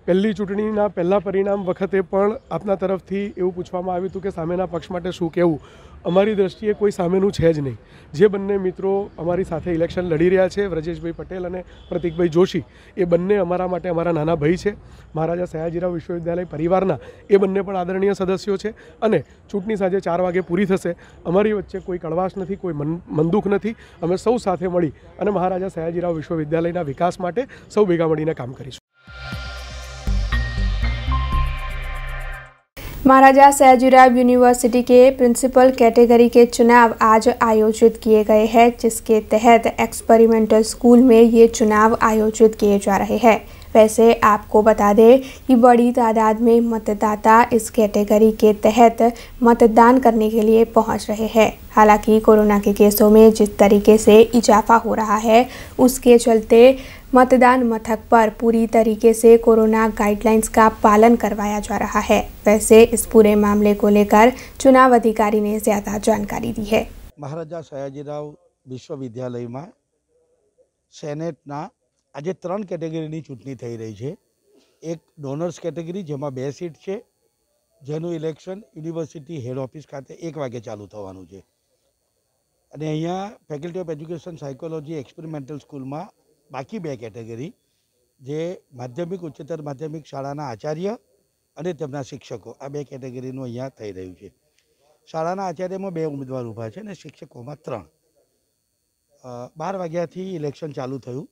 पहली चूंटणीना पहला परिणाम वखते पण आपना तरफथी एवुं पूछवामां आव्युं हतुं के सामेना पक्ष माटे शुं कहेवुं। अमारी दृष्टिए कोई सामेनुं छे ज नहीं। जे बंने मित्रों अमारी साथे इलेक्शन लड़ी रह्या छे, व्रजेशभाई पटेल अने प्रतीकभाई जोशी, ए बंने अमारा माटे अमारा नाना भाई छे। महाराजा सयाजीराव विश्वविद्यालय परिवारना ए बंने पण आदरणीय सदस्यो छे अने चूंटणी साँजे 4 वागे पूरी थशे। अमारी वच्चे कोई कड़वाश नथी, कोई मंदुख नथी। अमे सौ साथे मळी अने महाराजा सयाजीराव विश्वविद्यालयना विकास माटे सौ भेगा मळीने काम करीशुं। महाराजा सयाजीराव यूनिवर्सिटी के प्रिंसिपल कैटेगरी के चुनाव आज आयोजित किए गए हैं, जिसके तहत एक्सपेरिमेंटल स्कूल में ये चुनाव आयोजित किए जा रहे हैं। वैसे आपको बता दें कि बड़ी तादाद में मतदाता इस कैटेगरी के तहत मतदान करने के लिए पहुंच रहे हैं। हालांकि कोरोना के केसों में जिस तरीके से इजाफा हो रहा है, उसके चलते मतदान मथक पर पूरी तरीके से कोरोना गाइडलाइंस का पालन करवाया जा रहा है। वैसे इस पूरे मामले को लेकर चुनाव अधिकारी ने ज़्यादा जानकारी दी है। महाराजा सयाजीराव विश्वविद्यालय में सेनेटना आज 3 कैटेगरी चूंटणी थई रही है। एक डोनर्स कैटेगरी जेमां 2 सीट है, जेनु इलेक्शन यूनिवर्सिटी हेड ऑफिस खाते 1 वागे चालू थवानुं छे अने अहींया faculty of education psychology experimental school में बाकी 2 कैटेगरी जे माध्यमिक उच्चतर माध्यमिक शाळाना आचार्य अने तेमना शिक्षकों आ 2 कैटेगरीनुं अहींया थई रह्युं छे। शाळाना आचार्यमां 2 उम्मीदवार ऊभा छे अने शिक्षकोमां 3। 12 વાગ્યાથી ઇલેક્શન ચાલુ થયું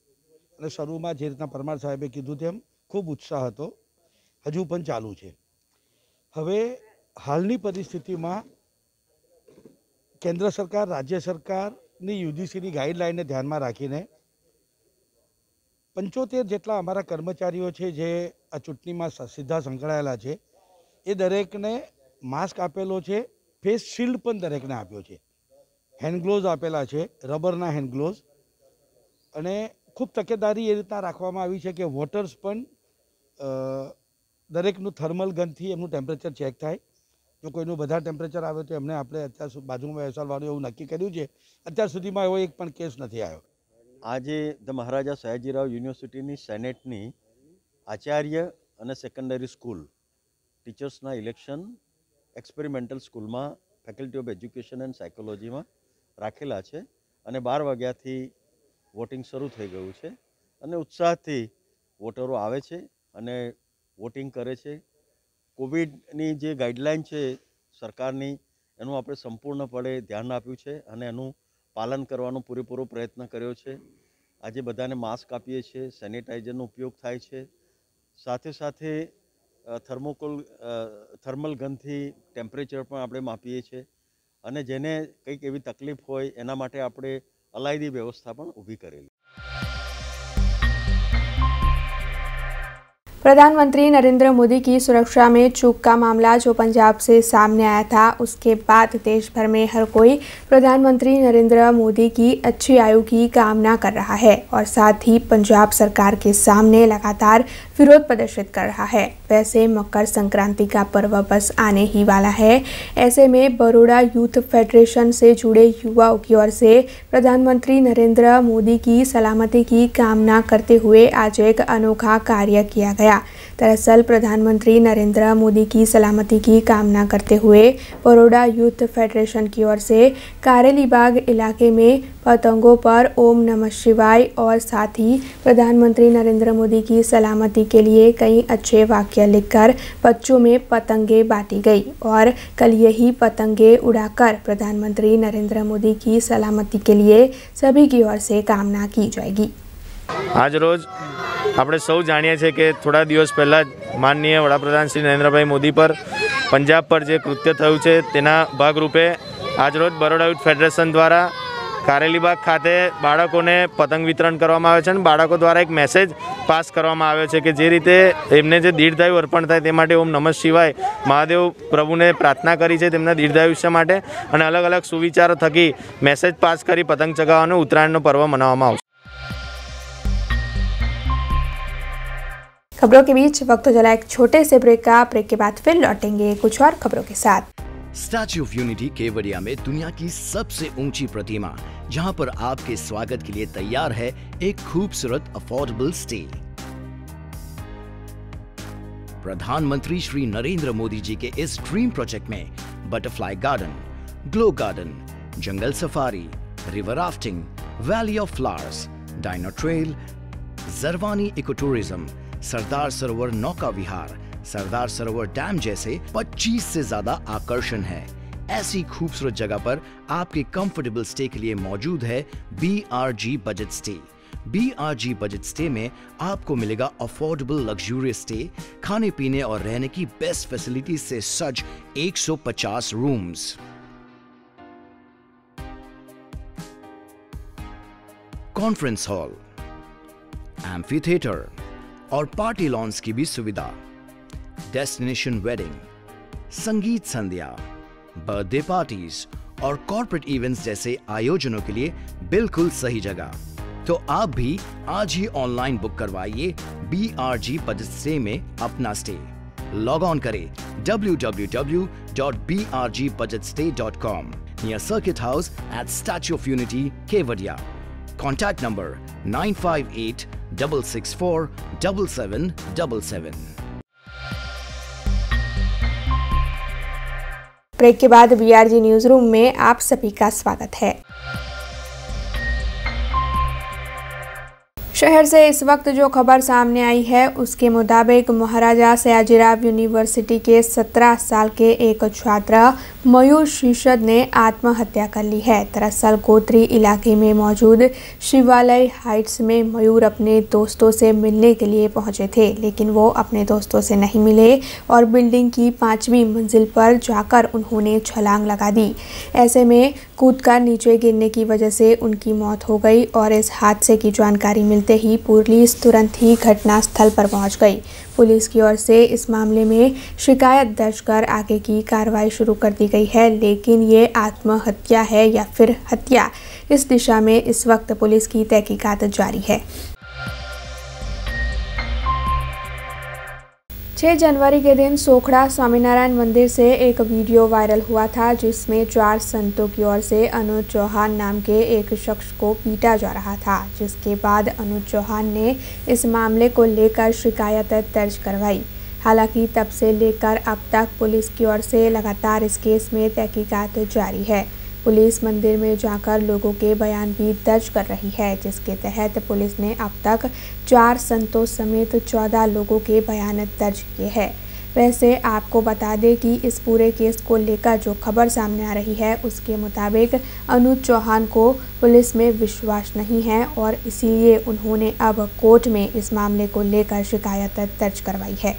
અને શરૂમાં જે રીતના પરમાર સાહેબે કીધું તેમ ખૂબ ઉત્સાહ હતો, હજુ પણ ચાલુ છે. હવે હાલની પરિસ્થિતિમાં કેન્દ્ર સરકાર, રાજ્ય સરકારની યુજીસીની ગાઈડલાઇનને ધ્યાનમાં રાખીને 75 જેટલા અમારા કર્મચારીઓ છે જે આ ચૂંટણીમાં સીધા સંકળાયેલા છે, એ દરેકને માસ્ક આપેલો છે, ફેસ શિલ્ડ પણ દરેકને આપ્યો છે, હેન્ડ ગ્લોવ્સ આપેલા છે, રબરના હેન્ડ ગ્લોવ્સ, અને ખૂબ તકેદારી એ રીતના રાખવામાં આવી છે કે વોટર્સ પણ દરેકનું થર્મલ ગનથી એમનું ટેમ્પરેચર ચેક થાય. જો કોઈનું વધારે ટેમ્પરેચર આવે તો એમને આપણે અત્યાર બાજુમાં બેસાડવાનું એવું નક્કી કર્યું છે. અત્યાર સુધીમાં એવો એક પણ કેસ નથી આવ્યો. આજે ધ મહારાજા સયાજીરાવ યુનિવર્સિટીની સેનેટની આચાર્ય અને સેકન્ડરી સ્કૂલ ટીચર્સના ઇલેક્શન એક્સપેરિમેન્ટલ સ્કૂલમાં ફેકલ્ટી ઓફ એજ્યુકેશન એન્ડ સાયકોલોજીમાં રાખેલા છે અને 12 વાગ્યાથી વોટિંગ શરૂ થઈ ગયું છે અને ઉત્સાહથી વોટરો આવે છે અને વોટિંગ કરે છે. કોવિડની જે ગાઈડલાઇન છે સરકારની, એનું આપણે સંપૂર્ણપણે ધ્યાન આપ્યું છે અને એનું પાલન કરવાનો પૂરેપૂરો પ્રયત્ન કર્યો છે. આજે બધાને માસ્ક આપીએ છીએ, સેનિટાઈઝરનો ઉપયોગ થાય છે, સાથે સાથે થર્મલ ગનથી ટેમ્પરેચર પણ આપણે માપીએ છીએ અને જેને કંઈક એવી તકલીફ હોય એના માટે આપણે અલાયદી વ્યવસ્થા પણ ઊભી કરેલી. प्रधानमंत्री नरेंद्र मोदी की सुरक्षा में चूक का मामला जो पंजाब से सामने आया था, उसके बाद देश भर में हर कोई प्रधानमंत्री नरेंद्र मोदी की अच्छी आयु की कामना कर रहा है और साथ ही पंजाब सरकार के सामने लगातार विरोध प्रदर्शित कर रहा है. वैसे मकर संक्रांति का पर्व बस आने ही वाला है. ऐसे में बरोड़ा यूथ फेडरेशन से जुड़े युवाओं की ओर से प्रधानमंत्री नरेंद्र मोदी की सलामती की कामना करते हुए आज एक अनोखा कार्य किया गया. दरअसल प्रधानमंत्री नरेंद्र मोदी की सलामती की कामना करते हुए बरोड़ा यूथ फेडरेशन की ओर से कारेलीबाग इलाके में पतंगों पर ओम नमः शिवाय और साथ ही प्रधानमंत्री नरेंद्र मोदी की सलामती के लिए कई अच्छे वाक्य लिखकर बच्चों में पतंगे बांटी गई और कल यही पतंगे उड़ाकर प्रधानमंत्री नरेंद्र मोदी की सलामती के लिए सभी की ओर से कामना की जाएगी. आज रोज આપણે સૌ જાણીએ છીએ કે થોડા દિવસ પહેલાં જ માનનીય વડાપ્રધાન શ્રી નરેન્દ્રભાઈ મોદી પર પંજાબ પર જે કૃત્ય થયું છે તેના ભાગરૂપે આજરોજ બરોડા યુથ ફેડરેશન દ્વારા કારેલીબાગ ખાતે બાળકોને પતંગ વિતરણ કરવામાં આવે છે અને બાળકો દ્વારા એક મેસેજ પાસ કરવામાં આવ્યો છે કે જે રીતે એમને જે દીર્ઘાયુ અર્પણ થાય તે માટે ઓમ નમઃ શિવાય મહાદેવ પ્રભુને પ્રાર્થના કરી છે તેમના દીર્ઘાયુષ્ય માટે અને અલગ અલગ સુવિચારો થકી મેસેજ પાસ કરી પતંગ ચગાવવાનો ઉત્તરાયણનો પર્વ મનાવવામાં આવશે. खबरों के बीच वक्त चला एक छोटे से ब्रेक का. ब्रेक के बाद फिर लौटेंगे कुछ और खबरों के साथ. स्टैच्यू ऑफ यूनिटी केवड़िया में दुनिया की सबसे ऊंची प्रतिमा, जहां पर आपके स्वागत के लिए तैयार है एक खूबसूरत अफोर्डेबल स्टे. प्रधानमंत्री श्री नरेंद्र मोदी जी के इस ड्रीम प्रोजेक्ट में बटरफ्लाई गार्डन, ग्लो गार्डन, जंगल safari, river rafting, valley of flowers, dino trail, Jarwani eco tourism, Sardar Sarovar नौका विहार, सरदार सरोवर डैम जैसे 25 से ज्यादा आकर्षण है. ऐसी खूबसूरत जगह पर आपके कंफर्टेबल स्टे के लिए मौजूद है BRG budget stay. BRG budget stay में आपको मिलेगा अफोर्डेबल लग्जूरियस स्टे, खाने पीने और रहने की बेस्ट फैसिलिटीज से सज्ज 150 rooms. Conference hall, amphi theatre और पार्टी लॉन्स की भी सुविधा, डेस्टिनेशन वेडिंग, संगीत संध्या, बर्थडे पार्टीज और कॉर्पोरेट इवेंट्स जैसे आयोजनों के लिए बिल्कुल सही जगह. तो आप भी आज ही ऑनलाइन बुक करवाइए BRG बजट स्टे में अपना स्टे. लॉग ऑन करें www.brgbudgetstay.com near Circuit House at Statue of Unity, Kevadia. Contact number 958-664-7777. Break के बाद BRG न्यूज रूम में आप सभी का स्वागत है. शहर से इस वक्त जो खबर सामने आई है उसके मुताबिक महाराजा सयाजीराव यूनिवर्सिटी के 17 साल के एक छात्र मयूर शीर्षद ने आत्महत्या कर ली है। दरअसल गोत्री इलाके में मौजूद शिवालय हाइट्स में मयूर अपने दोस्तों से मिलने के लिए पहुंचे थे, लेकिन वो अपने दोस्तों से नहीं मिले और बिल्डिंग की 5वीं मंजिल पर जाकर उन्होंने छलांग लगा दी। ऐसे में कूदकर नीचे गिरने की वजह से उनकी मौत हो गई और इस हादसे की जानकारी मिलते ही पुलिस तुरंत ही घटनास्थल पर पहुंच गई। पुलिस की ओर से इस मामले में शिकायत दर्ज कर आगे की कार्रवाई शुरू कर दी गई है, लेकिन ये आत्महत्या है या फिर हत्या, इस दिशा में इस वक्त पुलिस की तहकीकात जारी है। 6 जनवरी के दिन सोखड़ा स्वामीनारायण मंदिर से एक वीडियो वायरल हुआ था, जिसमें 4 संतों की ओर से अनुज चौहान नाम के एक शख्स को पीटा जा रहा था, जिसके बाद अनुज चौहान ने इस मामले को लेकर शिकायत दर्ज करवाई। हालांकि तब से लेकर अब तक पुलिस की ओर से लगातार इस केस में तहकीकात जारी है। पुलिस मंदिर में जाकर लोगों के बयान भी दर्ज कर रही है, जिसके तहत पुलिस ने अब तक 4 संतों समेत 14 लोगों के बयान दर्ज किए हैं। वैसे आपको बता दें कि इस पूरे केस को लेकर जो खबर सामने आ रही है, उसके मुताबिक अनुज चौहान को पुलिस में विश्वास नहीं है और इसीलिए उन्होंने अब कोर्ट में इस मामले को लेकर शिकायत दर्ज करवाई है।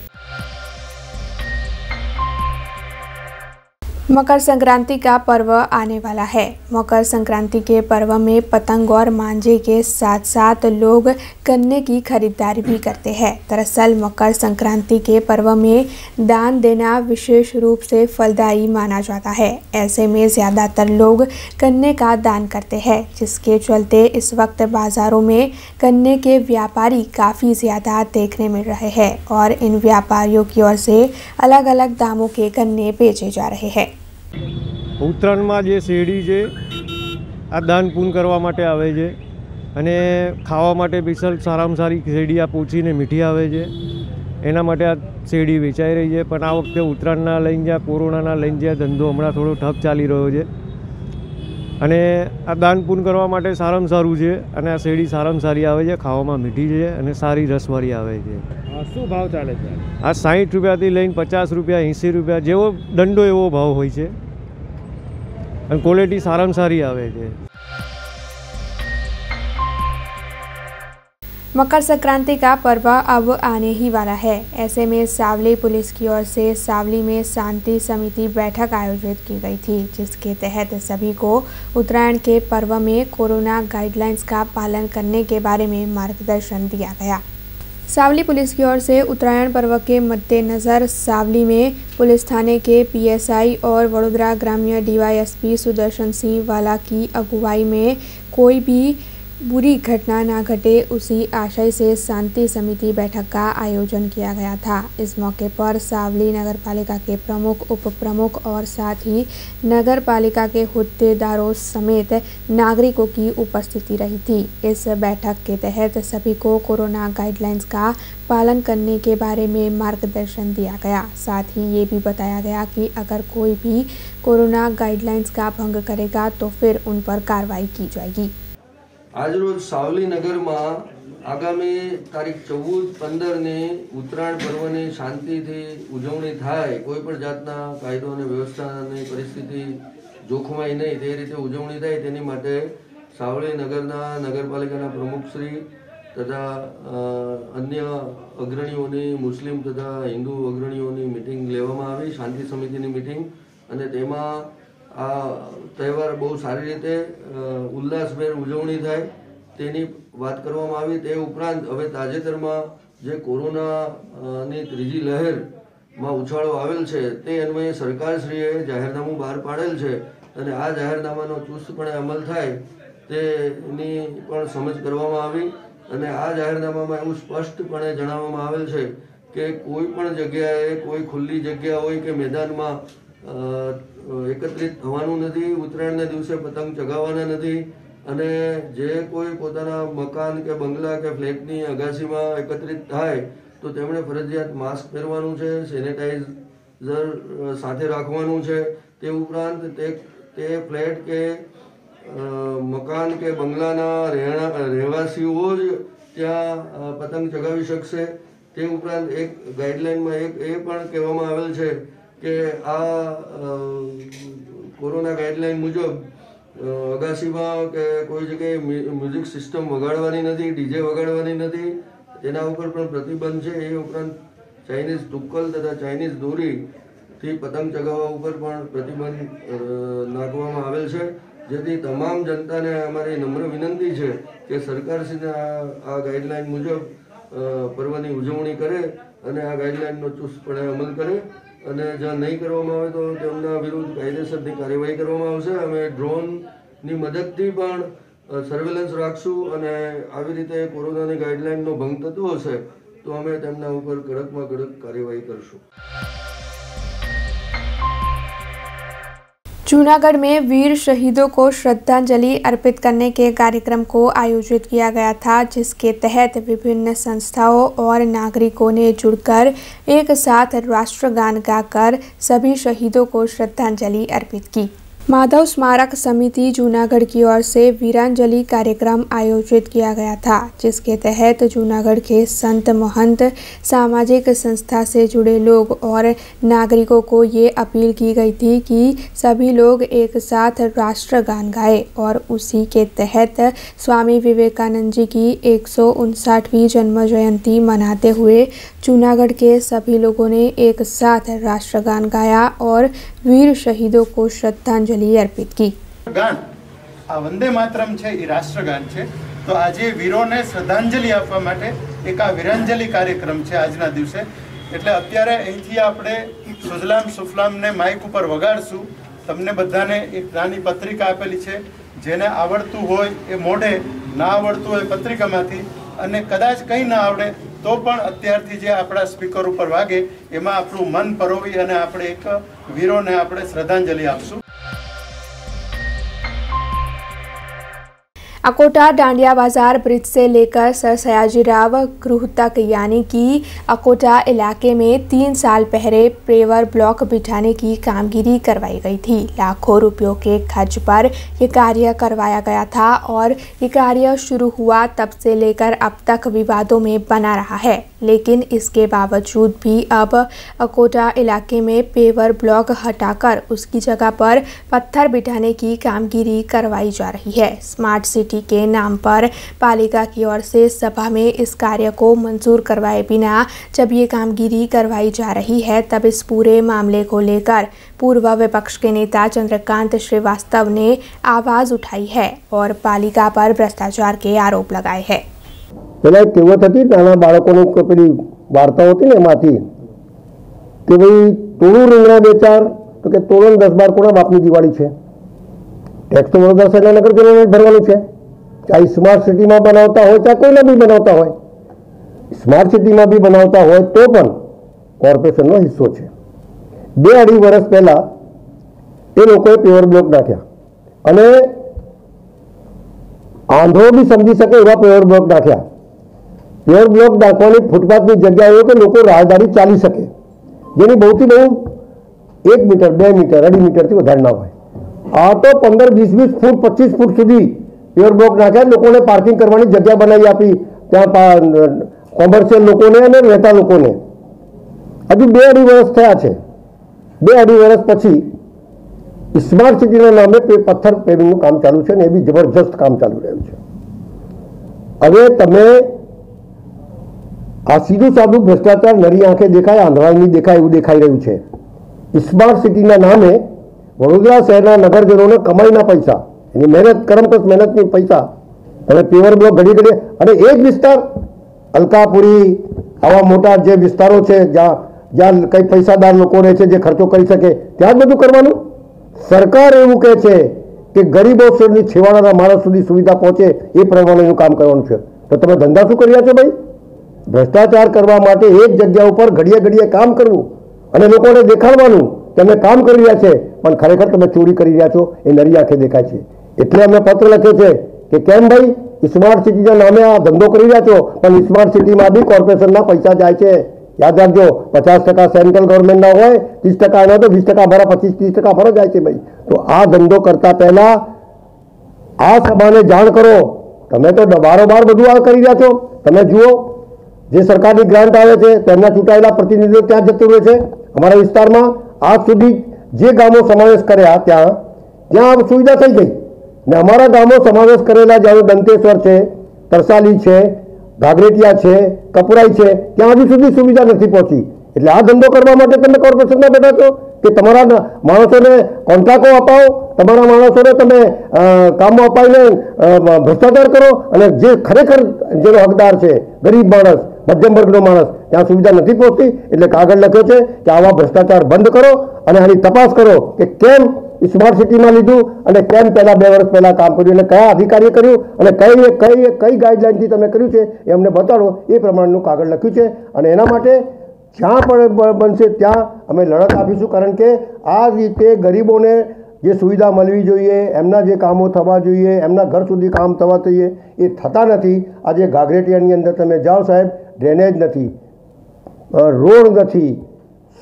मकर संक्रांति का पर्व आने वाला है। मकर संक्रांति के पर्व में पतंग और मांझे के साथ साथ लोग गन्ने की खरीदारी भी करते हैं। दरअसल मकर संक्रांति के पर्व में दान देना विशेष रूप से फलदायी माना जाता है। ऐसे में ज़्यादातर लोग गन्ने का दान करते हैं, जिसके चलते इस वक्त बाज़ारों में गन्ने के व्यापारी काफ़ी ज़्यादा देखने मिल रहे हैं और इन व्यापारियों की ओर से अलग अलग दामों के गन्ने बेचे जा रहे हैं। ઉત્તરાયણમાં જે શેરડી છે આ દાન પૂન કરવા માટે આવે છે અને ખાવા માટે સ્પેશિયલ સારામાં સારી શેરડી આ પોચીને મીઠી આવે છે, એના માટે આ શેરડી વેચાઈ રહી છે। પણ આ વખતે ઉત્તરાયણના લઈને જ્યાં કોરોનાના લઈને જ્યાં ધંધો હમણાં થોડો ઠપ ચાલી રહ્યો છે અને આ દાન પૂન કરવા માટે સારામાં સારું છે અને આ શેરડી સારામાં સારી આવે છે, ખાવામાં મીઠી છે અને સારી રસવાળી આવે છે। શું ભાવ ચાલે છે? આ 60 રૂપિયાથી લઈને 50 રૂપિયા 80 રૂપિયા જેવો દંડો એવો ભાવ હોય છે और क्वालिटी साराम सारी आवे है। मकर संक्रांति का पर्व अब आने ही वाला है। ऐसे में सावली पुलिस की ओर से सावली में शांति समिति बैठक आयोजित की गई थी, जिसके तहत सभी को उत्तरायण के पर्व में कोरोना गाइडलाइंस का पालन करने के बारे में मार्गदर्शन दिया गया। सावली पुलिस की ओर से उत्तरायण पर्व के मद्देनज़र सावली में पुलिस थाने के पीएसआई और वडोदरा ग्राम्य डीवाईएसपी सुदर्शन सिंह वाला की अगुवाई में कोई भी बुरी घटना ना घटे, उसी आशय से शांति समिति बैठक का आयोजन किया गया था। इस मौके पर सावली नगर पालिका के प्रमुख, उप प्रमुख और साथ ही नगर पालिका के हुद्देदारों समेत नागरिकों की उपस्थिति रही थी। इस बैठक के तहत सभी को कोरोना गाइडलाइंस का पालन करने के बारे में मार्गदर्शन दिया गया। साथ ही ये भी बताया गया कि अगर कोई भी कोरोना गाइडलाइंस का भंग करेगा तो फिर उन पर कार्रवाई की जाएगी। आज रोज सावली नगर में आगामी तारीख 14-15 ने उत्तरायण पर्व ने शांति थी उजवणी थाय, कोई पण जातना कायदो अने व्यवस्था ने परिस्थिति जोखमाई नहीं ते रीते उजवणी थाय तेनी माटे सावली नगरना नगरपालिकाना प्रमुखश्री तथा अन्य अग्रणीओनी मुस्लिम तथा हिंदू अग्रणीओनी मीटिंग लेवामां आवी, शांति समितिनी मीटिंग, अने तेमां आ तहेवार बहुत सारी रीते उल्लासभेर उजवणी थाय तेनी वात करवामां आवी। ते उपरांत हवे ताजेतरमां जे कोरोनानी त्रीजी लहर में उछाळो आवेल छे ते अन्वये सरकारश्रीए जाहेरनामું बहार पाडेल छे अने आ जाहेरनामानो चुस्तपणे अमल थाय तेनी पण समज करवामां आवी अने आ जाहेरनामामां एवुं स्पष्टपणे जणाववामां आवेल छे के कोई पण जग्याए कोई खुल्ली जग्या होय के मैदानमां एकत्रित थवानुं नथी, उत्तरायणना दिवसे पतंग चगाववाना नथी अने जे कोई पोताना मकान के बंगला के फ्लेटनी अगासीमां एकत्रित थाय तो तेमणे फरजियात मास्क पहेरवानुं छे, सेनेटाइजर साथे राखवानुं छे। ते उपरांत ते फ्लेट के मकान के बंगलाना રહેવાસીઓ જ ત્યાં પતંગ ચગાવી શકશે। તે ઉપરાંત એક ગાઈડલાઈનમાં એક એ પણ કહેવામાં આવેલ છે કે આ કોરોના ગાઈડલાઈન મુજબ અગાસીમાં કે કોઈ જગ્યાએ મ્યુઝિક સિસ્ટમ વગાડવાની નથી, ડીજે વગાડવાની નથી, તેના ઉપર પણ પ્રતિબંધ છે. એ ઉપરાંત ચાઇનીઝ તુક્કલ તથા ચાઇનીઝ દોરીથી પતંગ ચગાવવા ઉપર પણ પ્રતિબંધ નાખવામાં આવેલ છે. જેથી તમામ જનતાને અમારી નમ્ર વિનંતી છે કે સરકારશ્રીને આ ગાઈડલાઈન મુજબ પર્વની ઉજવણી કરે અને આ ગાઈડલાઈનનો ચુસ્તપણે અમલ કરે અને જ્યાં નહીં કરવામાં આવે તો તેમના વિરુદ્ધ કાયદેસરની કાર્યવાહી કરવામાં આવશે. અમે ડ્રોનની મદદથી પણ સર્વેલન્સ રાખશું અને આવી રીતે કોરોનાની ગાઈડલાઈનનો ભંગ થતો હશે તો અમે તેમના ઉપર કડકમાં કડક કાર્યવાही કરશું. जूनागढ़ में वीर शहीदों को श्रद्धांजलि अर्पित करने के कार्यक्रम को आयोजित किया गया था, जिसके तहत विभिन्न संस्थाओं और नागरिकों ने जुड़कर एक साथ राष्ट्रगान गाकर सभी शहीदों को श्रद्धांजलि अर्पित की। माधव स्मारक समिति जूनागढ़ की ओर से वीरांजलि कार्यक्रम आयोजित किया गया था, जिसके तहत जूनागढ़ के संत महंत, सामाजिक संस्था से जुड़े लोग और नागरिकों को ये अपील की गई थी कि सभी लोग एक साथ राष्ट्रगान गाएं और उसी के तहत स्वामी विवेकानंद जी की 159वीं जन्म जयंती मनाते हुए जूनागढ़ के सभी लोगों ने एक साथ राष्ट्रगान गाया और वीर शहीदों को श्रद्धांजलि अर्पित की। गान आ वंदे मातरम छे ई राष्ट्रगान छे, तो आजे वीरोने श्रद्धांजलि आपवा माटे एक आ वीरांजलि कार्यक्रम छे आजना दिवसे। एटले अत्यारे અહીંથી આપણે સુજલામ સુફલામને માઇક ઉપર વગાડશું. તમને બધાને એક નાની પત્રિકા આપેલી છે, જેને આવડતું હોય એ મોઢે, ના આવડતું હોય પત્રિકામાંથી, અને કદાચ કંઈ ના આવડે તો પણ અત્યારથી જે આપણા સ્પીકર ઉપર વાગે એમાં આપણું મન પરોવી અને આપણે એક વીરોને આપણે શ્રદ્ધાંજલિ આપશું. अकोटा डांडिया बाजार ब्रिज से लेकर सर सयाजीराव गृह तक यानी कि अकोटा इलाके में 3 साल पहले पेवर ब्लॉक बिठाने की कामगिरी करवाई गई थी। लाखों रुपयों के खर्च पर यह कार्य करवाया गया था और ये कार्य शुरू हुआ तब से लेकर अब तक विवादों में बना रहा है। लेकिन इसके बावजूद भी अब अकोटा इलाके में पेवर ब्लॉक हटाकर उसकी जगह पर पत्थर बिठाने की कामगिरी करवाई जा रही है। स्मार्ट सिटी के नाम पर पालिका की ओर से सभा में इस कार्य को मंजूर करवाए बिना जब ये कामगिरी करवाई जा रही है, तब इस पूरे मामले को लेकर पूर्व विपक्ष के नेता चंद्रकांत श्रीवास्तव ने आवाज उठाई है और पालिका पर भ्रष्टाचार के आरोप लगाए हैं। પેલા એક કહેવત હતી, નાના બાળકોની પેલી વાર્તા હોતી ને એમાંથી કે ભાઈ તોડું રીંગણા બે ચાર, તો કે તોડણ 10-12 કોના બાપની દિવાળી છે. ટેક્સ તો વડોદરા શહેરના નગરજનોને ભરવાનું છે. ચાહે સ્માર્ટ સિટીમાં બનાવતા હોય ચાહે કોઈને બી બનાવતા હોય. સ્માર્ટ સિટીમાં બી બનાવતા હોય તો પણ કોર્પોરેશનનો હિસ્સો છે. 2-2.5 વર્ષ પહેલા એ લોકોએ પેવર બ્લોક નાખ્યા અને આંધળો બી સમજી શકે એવા પેવર બ્લોક નાખ્યા. પેવર બ્લોક નાખવાની ફૂટપાથની જગ્યા એવો કે લોકો રાહદારી ચાલી શકે, જેની બહુથી બહુ 1 મીટર 2 મીટર 2.5 મીટરથી વધારે ના હોય. આ તો 15-20 ફૂટ 25 ફૂટ સુધી પેવર બ્લોક નાખ્યા. લોકોને પાર્કિંગ કરવાની જગ્યા બનાવી આપી, ત્યાં કોમર્શિયલ લોકોને અને રહેતા લોકોને. હજુ 2-2.5 વર્ષ થયા છે. 2-2.5 વર્ષ પછી સ્માર્ટ સિટીના નામે પથ્થર પેવિંગનું કામ ચાલુ છે ને એ બી જબરજસ્ત કામ ચાલુ રહ્યું છે. હવે તમે આ સીધું સાદું ભ્રષ્ટાચાર નરી આંખે દેખાય, આંધળાની દેખાય એવું દેખાઈ રહ્યું છે. સ્માર્ટ સિટીના નામે વડોદરા શહેરના નગરજનોને કમાઈના પૈસા, એની મહેનત કરમકશ મહેનતની પૈસા તમે પેવર બ્લોક ઘડી ઘડી, અને એ જ વિસ્તાર અલકાપુરી આવા મોટા જે વિસ્તારો છે જ્યાં કંઈ પૈસાદાર લોકો રહે છે, જે ખર્ચો કરી શકે, ત્યાં જ બધું કરવાનું. સરકાર એવું કહે છે કે ગરીબો સુધી છેવાડાના માણસ સુધી સુવિધા પહોંચે એ પ્રમાણેનું કામ કરવાનું છે. તો તમે ધંધા શું કર્યા છો ભાઈ? ભ્રષ્ટાચાર કરવા માટે એક જગ્યા ઉપર ઘડીએ ઘડીએ કામ કરવું અને લોકોને દેખાડવાનું કે અમે કામ કરી રહ્યા છે, પણ ખરેખર તમે ચોરી કરી રહ્યા છો એ નરી આંખે દેખાય છે. એટલે અમે પત્ર લખ્યો છે કે કેમ ભાઈ સ્માર્ટ સિટીના નામે આ ધંધો કરી રહ્યા છો, પણ સ્માર્ટ સિટીમાં બી કોર્પોરેશનના પૈસા જાય છે. યાદ રાખજો, 50% સેન્ટ્રલ ગવર્મેન્ટના હોય, 30% એના તો 20% ભરા, 25-30% ભરો જાય છે ભાઈ. તો આ ધંધો કરતા પહેલા આ સભાને જાણ કરો. તમે તો બારોબાર બધું આ કરી રહ્યા છો. તમે જુઓ, જે સરકારની ગ્રાન્ટ આવે છે તેમના ચૂંટાયેલા પ્રતિનિધિઓ ત્યાં જતું રહે છે અમારા વિસ્તારમાં, આજ સુધી જે ગામો સમાવેશ કર્યા ત્યાં સુવિધા થઈ ગઈ ને અમારા ગામો સમાવેશ કરેલા જ્યારે દંતેશ્વર છે, તરસાલી છે, ઘાઘરેટિયા છે, કપરાઈ છે, ત્યાં હજી સુધી સુવિધા નથી પહોંચી. એટલે આ ધંધો કરવા માટે તમે કોર્પોરેશનમાં બેઠા છો કે તમારા માણસોને કોન્ટ્રાક્ટો અપાવો, તમારા માણસોને તમે કામો અપાવીને ભ્રષ્ટાચાર કરો અને જે ખરેખર જેનો હકદાર છે ગરીબ માણસ, મધ્યમ વર્ગનો માણસ, ત્યાં સુવિધા નથી પહોંચતી. એટલે કાગળ લખ્યો છે કે આવા ભ્રષ્ટાચાર બંધ કરો અને આની તપાસ કરો કે કેમ સ્માર્ટ સિટીમાં લીધું અને કેમ પહેલા 2 વર્ષ પહેલા કામ કર્યું અને કયા અધિકારીએ કર્યું અને કઈ ગાઈડલાઇનથી તમે કર્યું છે એ અમને બતાડો. એ પ્રમાણેનું કાગળ લખ્યું છે અને એના માટે જ્યાં પણ બનશે ત્યાં અમે લડત આપીશું. કારણ કે આ રીતે ગરીબોને જે સુવિધા મળવી જોઈએ, એમના જે કામો થવા જોઈએ, એમના ઘર સુધી કામ થવા જોઈએ એ થતા નથી. આજે ઘાઘરેટિયાની અંદર તમે જાઓ સાહેબ, ડ્રેનેજ નથી, રોડ નથી,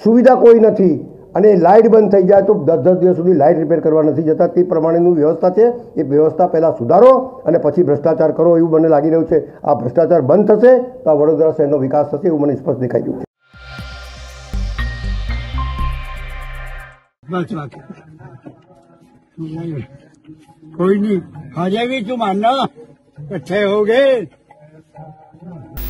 સુવિધા કોઈ નથી અને લાઇટ બંધ થઈ જાય તો 10 દિવસ સુધી લાઇટ રિપેર કરવા નથી જતા. તે પ્રમાણેનું વ્યવસ્થા છે. એ વ્યવસ્થા પહેલાં સુધારો અને પછી ભ્રષ્ટાચાર કરો એવું મને લાગી રહ્યું છે. આ ભ્રષ્ટાચાર બંધ થશે તો આ વડોદરા શહેરનો વિકાસ થશે એવું મને સ્પષ્ટ દેખાઈ રહ્યું છે. कोई नहीं आ जाएगी तुम आना अच्छे हो गए।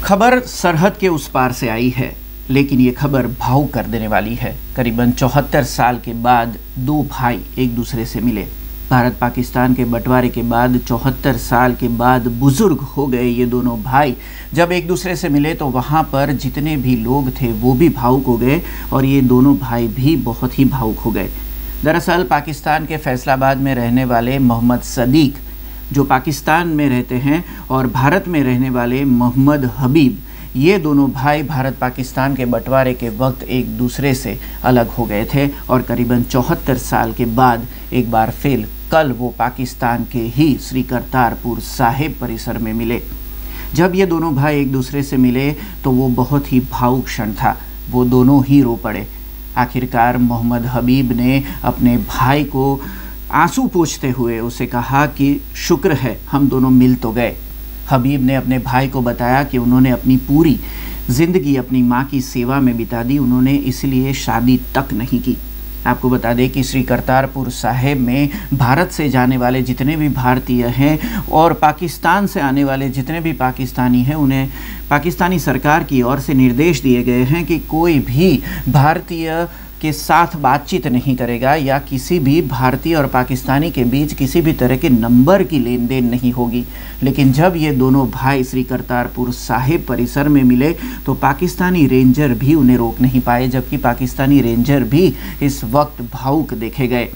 खबर सरहद के उस पार से आई है, लेकिन ये खबर भावुक कर देने वाली है। करीबन 74 साल के बाद 2 भाई एक दूसरे से मिले। भारत पाकिस्तान के बंटवारे के बाद 74 साल के बाद बुजुर्ग हो गए ये दोनों भाई। जब एक दूसरे से मिले तो वहाँ पर जितने भी लोग थे वो भी भावुक हो गए और ये दोनों भाई भी बहुत ही भावुक हो गए। दरअसल पाकिस्तान के फैसलाबाद में रहने वाले मोहम्मद सदीक जो पाकिस्तान में रहते हैं और भारत में रहने वाले मोहम्मद हबीब, ये दोनों भाई भारत पाकिस्तान के बंटवारे के वक्त एक दूसरे से अलग हो गए थे और करीबन 74 साल के बाद एक बार फिर कल वो पाकिस्तान के ही श्री करतारपुर साहिब परिसर में मिले। जब ये दोनों भाई एक दूसरे से मिले तो वो बहुत ही भावुक क्षण था। वो दोनों ही रो पड़े। आखिरकार मोहम्मद हबीब ने अपने भाई को आंसू पोंछते हुए उसे कहा कि शुक्र है हम दोनों मिल तो गए। हबीब ने अपने भाई को बताया कि उन्होंने अपनी पूरी ज़िंदगी अपनी माँ की सेवा में बिता दी, उन्होंने इसलिए शादी तक नहीं की। आपको बता दें कि श्री करतारपुर साहिब में भारत से जाने वाले जितने भी भारतीय हैं और पाकिस्तान से आने वाले जितने भी पाकिस्तानी हैं, उन्हें पाकिस्तानी सरकार की ओर से निर्देश दिए गए हैं कि कोई भी भारतीय के साथ बातचीत नहीं करेगा या किसी भी भारतीय और पाकिस्तानी के बीच किसी भी तरह के नंबर की लेन देन नहीं होगी। लेकिन जब ये दोनों भाई श्री करतारपुर साहिब परिसर में मिले तो पाकिस्तानी रेंजर भी उन्हें रोक नहीं पाए, जबकि पाकिस्तानी रेंजर भी इस वक्त भावुक देखे गए।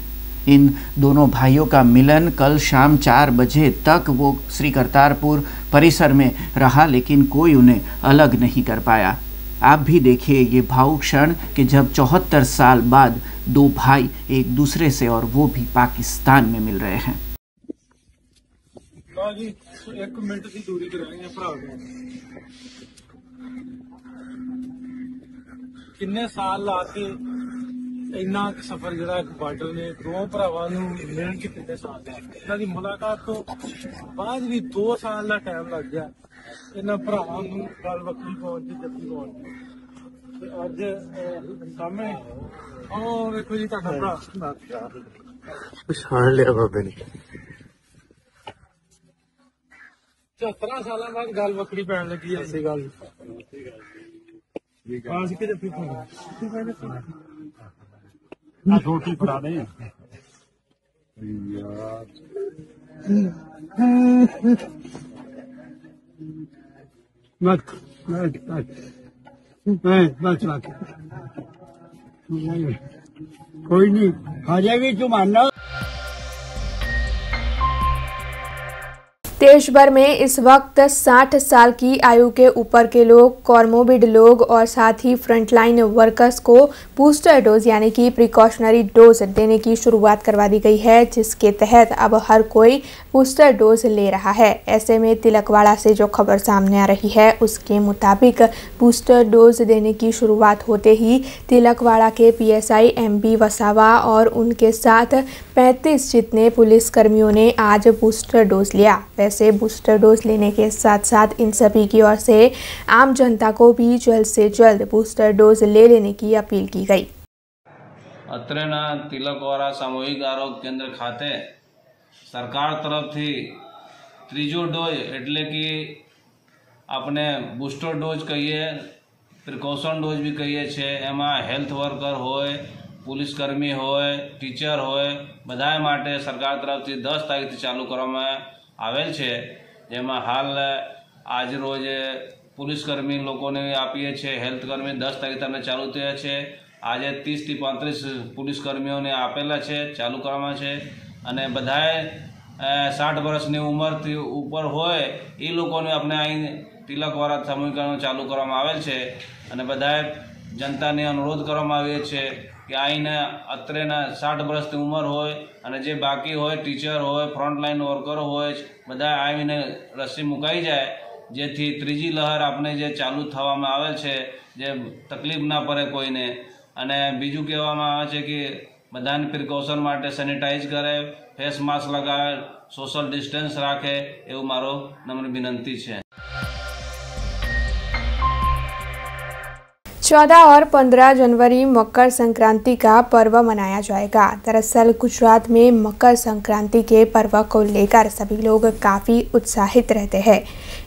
इन दोनों भाइयों का मिलन कल शाम 4 बजे तक वो श्री करतारपुर परिसर में रहा, लेकिन कोई उन्हें अलग नहीं कर पाया। आप भी देखिए ये भावुक क्षण कि जब 74 साल बाद 2 भाई एक दूसरे से और वो भी पाकिस्तान में मिल रहे हैं। एक मिनट की दूरी पर रहेंगे भरा किन्ने साल लाके इन्ना सफर जरा बार्डर ने 2 भरावां नूं मिलण च किन्ने साल लगे। इन्हां दी मुलाकात तो बाद भी 2 साल का टाइम लग गया। इन्हां भरावां नूं गल वक्री पाउण च जੱਫੀ पाउण ते अज सामने वेखो जी तुहाडा भरा पछाण लिया बाबे ने। 74 साल बाद गल वक्री पैण लगी ऐसी गल आज के जੱਫੀ पाउण रोटी फड़ा दे यार मत कोई नहीं आ जाएगी तुम आना। देश भर में इस वक्त 60 साल की आयु के ऊपर के लोग, कॉर्मोबिड लोग और साथ ही फ्रंटलाइन वर्कर्स को बूस्टर डोज यानी कि प्रिकॉशनरी डोज देने की शुरुआत करवा दी गई है, जिसके तहत अब हर कोई बूस्टर डोज ले रहा है। ऐसे में तिलकवाड़ा से जो खबर सामने आ रही है उसके मुताबिक बूस्टर डोज देने की शुरुआत होते ही तिलकवाड़ा के PSI MB वसावा और उनके साथ 35 जितने पुलिसकर्मियों ने आज बूस्टर डोज लिया। वैसे बूस्टर डोज लेने के साथ साथ इन सभी की ओर से आम जनता को भी जल्द से जल्द बूस्टर डोज ले लेने की अपील की गई। અત્રેના તિલકવાળા સામૂહિક આરોગ્ય કેન્દ્ર ખાતે સરકાર તરફથી ત્રીજો ડોઝ એટલે કે આપણે બૂસ્ટર ડોઝ કહીએ, પ્રિકોશન ડોઝ બી કહીએ છીએ, એમાં હેલ્થ વર્કર હોય, પોલીસકર્મી હોય, ટીચર હોય, બધા માટે સરકાર તરફથી 10 તારીખથી ચાલુ કરવામાં આવેલ છે। જેમાં હાલ આજ રોજ પોલીસકર્મી લોકોને આપીએ છીએ, હેલ્થકર્મી 10 તારીખ તમને ચાલુ થયા છે। આજે 30 થી 35 પોલીસકર્મીઓને આપેલા છે, ચાલુ કરવામાં છે। અને બધાએ 60 વર્ષની ઉંમરથી ઉપર હોય એ લોકોને આપણે અહીં તિલકવાળા સામૂહિકરણ ચાલુ કરવામાં આવેલ છે। અને બધાએ જનતાને અનુરોધ કરવામાં આવે છે કે આઈને અત્રેના 60 વર્ષની ઉંમર હોય અને જે બાકી હોય ટીચર હોય, ફ્રન્ટલાઇન વર્કર હોય, બધા આવીને રસી મુકાઈ જાય, જેથી ત્રીજી લહેર આપણે જે ચાલુ થવામાં આવેલ છે જે તકલીફ ના પડે કોઈને। અને બીજું કહેવામાં આવે છે કે બધાને પ્રિકોશન માટે સેનિટાઈઝ કરે, ફેસ માસ્ક લગાવે, સોશિयल डिस्टेंस રાખે, એવું મારો નમ્ર વિનંતી છે। 14 और 15 जनवरी मकर संक्रांति का पर्व मनाया जाएगा। दरअसल गुजरात में मकर संक्रांति के पर्व को लेकर सभी लोग काफ़ी उत्साहित रहते हैं।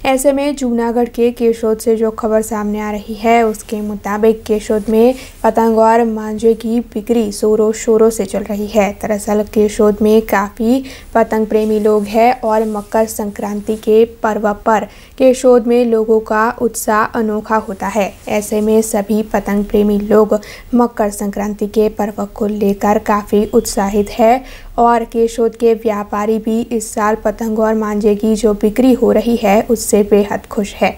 ऐसे में जूनागढ़ के केशोद से जो खबर सामने आ रही है उसके मुताबिक केशोद में पतंग और मांझे की बिक्री जोरों शोरों से चल रही है। दरअसल केशोद में काफ़ी पतंग प्रेमी लोग हैं और मकर संक्रांति के पर्व पर केशोद में लोगों का उत्साह अनोखा होता है। ऐसे में सभी पतंग प्रेमी लोग मकर संक्रांति के पर्व को लेकर काफ़ी उत्साहित है और केशोद के व्यापारी भी इस साल पतंग और मांझे की जो बिक्री हो रही है उससे बेहद खुश है।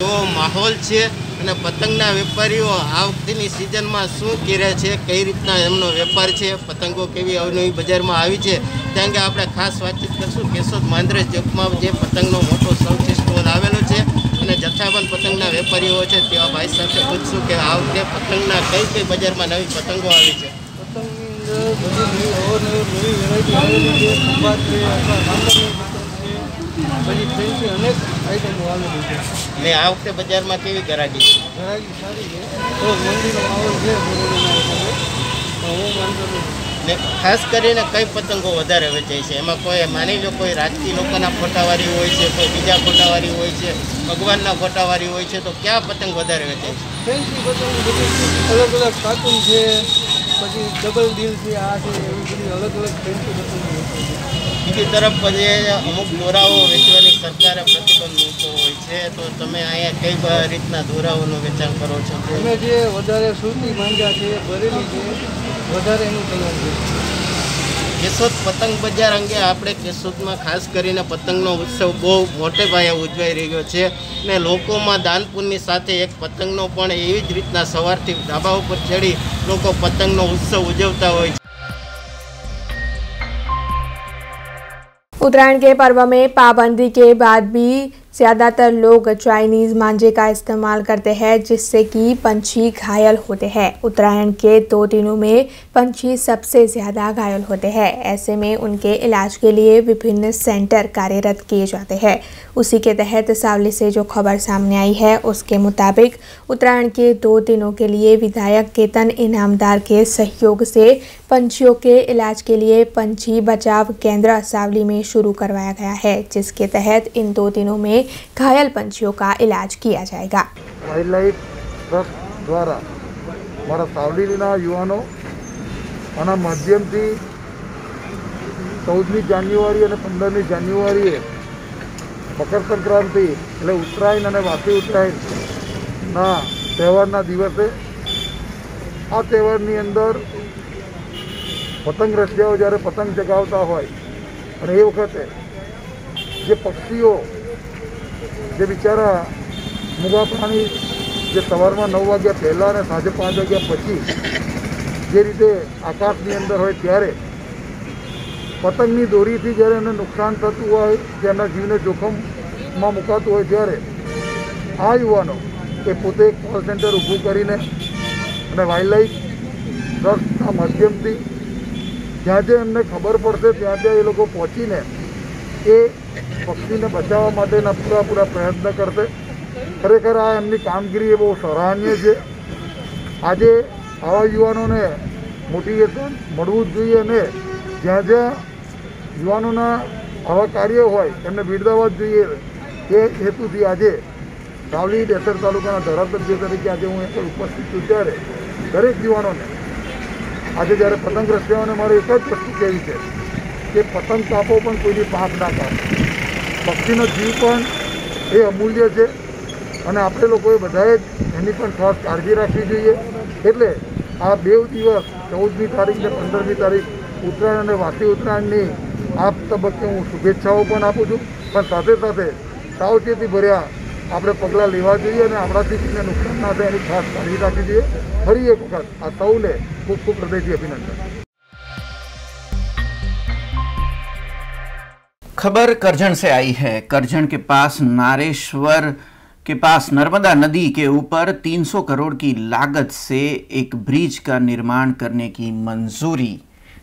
तो माहौल है અને પતંગના વેપારીઓ આ વખતેની સિઝનમાં શું કરે છે, કઈ રીતના એમનો વેપાર છે, પતંગો કેવી અવનવી બજારમાં આવી છે, ત્યાં કે આપણે ખાસ વાતચીત કરશું। કેશોદ માંદ્રેજ ચોકમાં જે પતંગનો મોટો સૌથી સ્ટોલ આવેલો છે અને જથ્થાબંધ પતંગના વેપારીઓ છે તેવા ભાઈ સાથે પૂછશું કે આ વખતે પતંગના કઈ કઈ બજારમાં નવી પતંગો આવી છે। ને આ વખતે બજારમાં કેવી ગરાગી છે? ને ખાસ કરીને કઈ પતંગો વધારે વેચાય છે? એમાં કોઈ માની લો કોઈ રાજકીય લોકોના ફોટાવાળી હોય છે, કોઈ બીજા ફોટાવાળી હોય છે, ભગવાનના ફોટાવાળી હોય છે, તો ક્યાં પતંગ વધારે વેચાય છે? ફેન્સી પતંગ બધી અલગ અલગ કાર્ટૂન છે, પછી ડબલ ડીલ છે, આ છે, એવી બધી અલગ અલગ ફેન્સી પતંગ વેચાય છે। બીજી તરફ જે અમુક દોરાઓ વેચવાની સરકારે પ્રતિબંધ મૂક્યો હોય છે, તો તમે અહીંયા કઈ રીતના દોરાઓનું વેચાણ કરો છો? અમે જે વધારે સુરતી માંગ્યા છે, ભરેલી છે, વધારે એનું કલર છે। કેશોદ પતંગ બજાર અંગે આપણે કેશોદમાં ખાસ કરીને પતંગનો ઉત્સવ બહુ મોટે પાયે ઉજવાઈ રહ્યો છે ને લોકોમાં દાન પુણ્યની સાથે એક પતંગનો પણ એવી જ રીતના સવારથી ધાબા ઉપર ચડી લોકો પતંગનો ઉત્સવ ઉજવતા હોય છે। उत्तरायण के पर्व में पाबंदी के बाद भी ज़्यादातर लोग चाइनीज़ मांझे का इस्तेमाल करते हैं जिससे कि पंछी घायल होते हैं। उत्तरायण के 2 दिनों में पंछी सबसे ज़्यादा घायल होते हैं। ऐसे में उनके इलाज के लिए विभिन्न सेंटर कार्यरत किए जाते हैं। उसी के तहत सावली से जो खबर सामने आई है उसके मुताबिक उत्तरायण के 2 दिनों के लिए विधायक केतन इनामदार के सहयोग से पंछियों के इलाज के लिए पंछी बचाव केंद्र सावली में शुरू करवाया गया है, जिसके तहत इन 2 दिनों में घायल पंछियों का इलाज किया जाएगा। वाइल्ड लाइफ ट्रस्ट द्वारा मारा सावलीना युवाओं आना माध्यमथी 14મી જાન્યુઆરી અને 15મી જાન્યુઆરીએ મકર સંક્રાંતિ એટલે ઉત્તરાયણ અને વાસી ઉત્તરાયણના તહેવારના દિવસે આ તહેવારની અંદર પતંગ રસિયાઓ જ્યારે પતંગ ચગાવતા હોય અને એ વખતે જે પક્ષીઓ જે બિચારા મૂગા પ્રાણી જે સવારમાં 9 વાગ્યા પહેલાં અને સાંજે 5 વાગ્યા પછી જે રીતે આકાશની અંદર હોય ત્યારે પતંગની દોરીથી જ્યારે એને નુકસાન થતું હોય, જેના જીવને જોખમમાં મુકાતું હોય ત્યારે આ યુવાનો એ પોતે એક કોલ સેન્ટર ઊભું કરીને અને વાઇલ્ડ લાઇફ ટ્રસ્ટના માધ્યમથી જ્યાં જ્યાં એમને ખબર પડશે ત્યાં ત્યાં એ લોકો પહોંચીને એ પક્ષીને બચાવવા માટેના પૂરા પ્રયત્ન કરશે। ખરેખર આ એમની કામગીરી એ બહુ સરાહનીય છે। આજે આવા યુવાનોને મોટિવેશન મળવું જ જોઈએ અને જ્યાં જ્યાં યુવાનોના આવા કાર્યો હોય એમને બિરદાવવા જ જોઈએ એ હેતુથી આજે સાવલી ડેસર તાલુકાના ધારાસભ્ય તરીકે આજે હું અહીં ઉપસ્થિત છું ત્યારે દરેક યુવાનોને આજે જ્યારે પતંગ રસિયાઓને મારે એક જ વસ્તુ કહેવી છે કે પતંગ કાપો પણ કોઈની પાપ ના કાપો. પક્ષીનો જીવ પણ એ અમૂલ્ય છે અને આપણે લોકોએ બધાએ એની પણ ખાસ કાળજી રાખવી જોઈએ. એટલે આ 2 દિવસ 14મી તારીખ ને 15મી તારીખ ઉત્તરાયણ અને વાસી ઉત્તરાયણની આ તબક્કે હું શુભેચ્છાઓ પણ આપું છું, પણ સાથે સાથે સાવચેતી ભર્યા આપણે પગલાં લેવા જોઈએ અને આપણાથી કોઈને નુકસાન ના થાય એની ખાસ કાળજી રાખવી જોઈએ. ફરી એક વખત આ સૌને ખૂબ ખૂબ હૃદયથી અભિનંદન. खबर करजन से आई है। करजन के पास नारेश्वर के पास नर्मदा नदी के ऊपर 300 करोड़ की लागत से एक ब्रिज का निर्माण करने की मंजूरी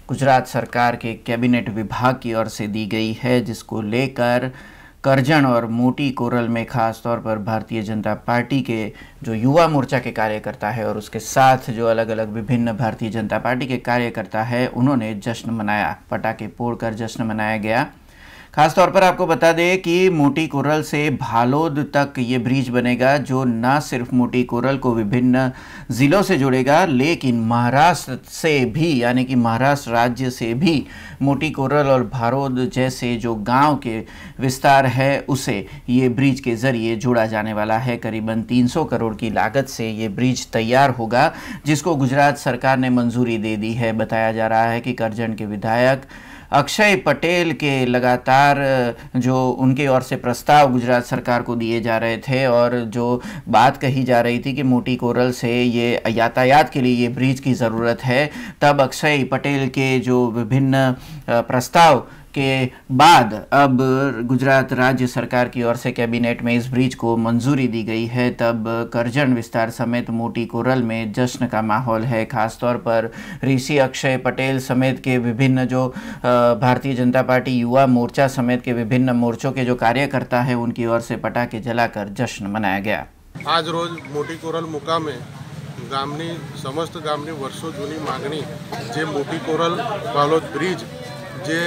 गुजरात सरकार के कैबिनेट विभाग की ओर से दी गई है, जिसको लेकर करजन और मोटी कोरल में खास तौर पर भारतीय जनता पार्टी के जो युवा मोर्चा के कार्यकर्ता है और उसके साथ जो अलग अलग विभिन्न भारतीय जनता पार्टी के कार्यकर्ता है, उन्होंने जश्न मनाया। पटाखे फोड़कर जश्न मनाया गया। खास तौर पर आपको बता दें कि मोटी कोरल से भालोद तक ये ब्रिज बनेगा, जो न सिर्फ मोटी कोरल को विभिन्न ज़िलों से जोड़ेगा, लेकिन महाराष्ट्र से भी, यानी कि महाराष्ट्र राज्य से भी मोटी कोरल और भालोद जैसे जो गांव के विस्तार है उसे ये ब्रिज के ज़रिए जोड़ा जाने वाला है। करीबन 300 करोड़ की लागत से ये ब्रिज तैयार होगा, जिसको गुजरात सरकार ने मंजूरी दे दी है। बताया जा रहा है कि करजन के विधायक अक्षय पटेल के लगातार जो उनके ओर से प्रस्ताव गुजरात सरकार को दिए जा रहे थे और जो बात कही जा रही थी कि मोटी कोरल से ये यातायात के लिए ये ब्रिज की ज़रूरत है, तब अक्षय पटेल के जो विभिन्न प्रस्ताव के बाद अब गुजरात राज्य सरकार की ओर से कैबिनेट में इस ब्रिज को मंजूरी दी गई है। तब करजन विस्तार समेत मोटी कोरल में जश्न का माहौल है। खास तौर पर ऋषि अक्षय पटेल समेत के विभिन्न जो भारतीय जनता पार्टी युवा मोर्चा समेत के विभिन्न मोर्चों के जो कार्यकर्ता हैं, उनकी ओर से पटाखे जलाकर जश्न मनाया गया। आज रोज मोटी कोरल मुकामे गामनी समस्त गामनी वर्षों जूनी मांगणी जे मोटी कोरल भालोद ब्रिज जे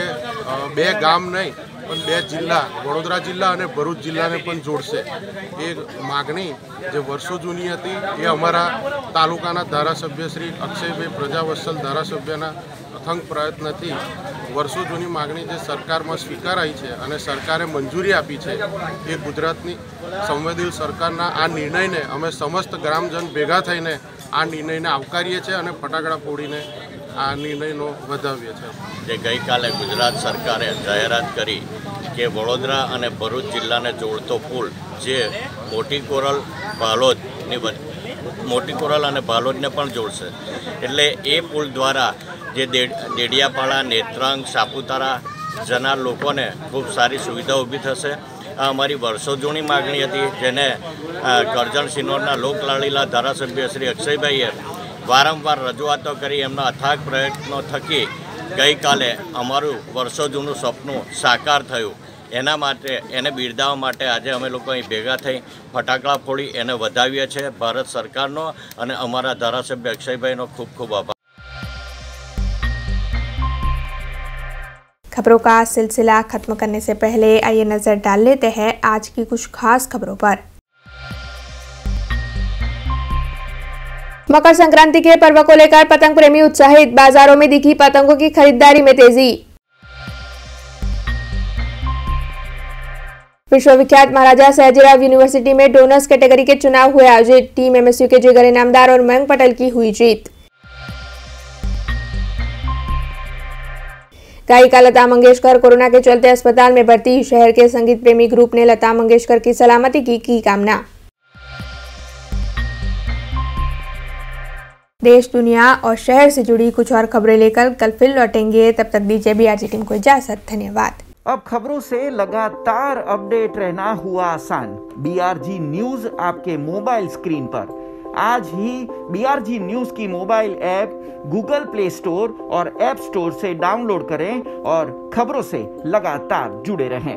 2 गाम नहीं पण 2 जिल्ला वडोदरा जिल्ला और भरूच जिल्ला ने पण जोड़शे। ए मागणी जे वर्षों जूनी हती ए अमरा तालुकाना धारासभ्य श्री अक्षयभाई प्रजावत्सल धारासभ्यना अथंग प्रयत्नथी वर्षों जूनी मागणी जे सरकार में स्वीकाराई है और सरकारे मंजूरी आपी है। ए गुजरातनी संवेदनशील सरकारना आ निर्णयने अमे समस्त ग्रामजन भेगा थईने आ निर्णयने आवकारीए छे और फटाकड़ा फोड़ीने आ निर्णयनो વધાવીએ છે। જે ગઈકાલે ગુજરાત સરકારે જાહેરાત કરી કે વડોદરા અને ભરૂચ જિલ્લાને જોડતો પુલ જે મોટી કોરલ અને ભાલોદને પણ જોડશે, એટલે એ પુલ દ્વારા જે દેડિયાપાડા, નેત્રંગ, સાપુતારા જનાર લોકોને ખૂબ સારી સુવિધા ઊભી થશે। આ અમારી વર્ષો જૂની માગણી હતી, જેને કરજણ સિનોરના લોકલાડીલા ધારાસભ્ય શ્રી અક્ષયભાઈએ वारंवार रजूआतों करी एमना अथाग प्रयत्नों थकी गई काले अमारू वर्षो जूनू सपनू साकार थयुं। एना माटे एने बिरदाववा माटे आज अमे लोको अहीं भेगा थई फटाकड़ा फोड़ी एने वधावीए छे। भारत सरकारनो अने अमारा धारासभ्य अक्षयभाईनो खूब खूब आभार। खबरों का सिलसिला खत्म करने से पहले आइए नजर डाल लेते हैं आज की कुछ खास खबरों पर। मकर संक्रांति के पर्व को लेकर पतंग प्रेमी उत्साहित, बाजारों में दिखी पतंगों की खरीदारी में तेजी। विश्वविख्यात महाराजा सयाजीराव यूनिवर्सिटी में डोनर्स कैटेगरी के चुनाव हुए आयोजित, टीम एमएसयू के जिगर इनामदार और मयंक पटेल की हुई जीत। गायिका लता मंगेशकर कोरोना के चलते अस्पताल में भर्ती, शहर के संगीत प्रेमी ग्रुप ने लता मंगेशकर की सलामती की कामना। देश, दुनिया और शहर से जुड़ी कुछ और खबरें लेकर कल फिर लौटेंगे। तब तक दीजिए बीआरजी टीम को इजाजत। धन्यवाद। अब खबरों से लगातार अपडेट रहना हुआ आसान। बीआरजी न्यूज आपके मोबाइल स्क्रीन पर आज ही बीआरजी न्यूज की mobile app Google play store और ऐप स्टोर से डाउनलोड करें और खबरों से लगातार जुड़े रहें।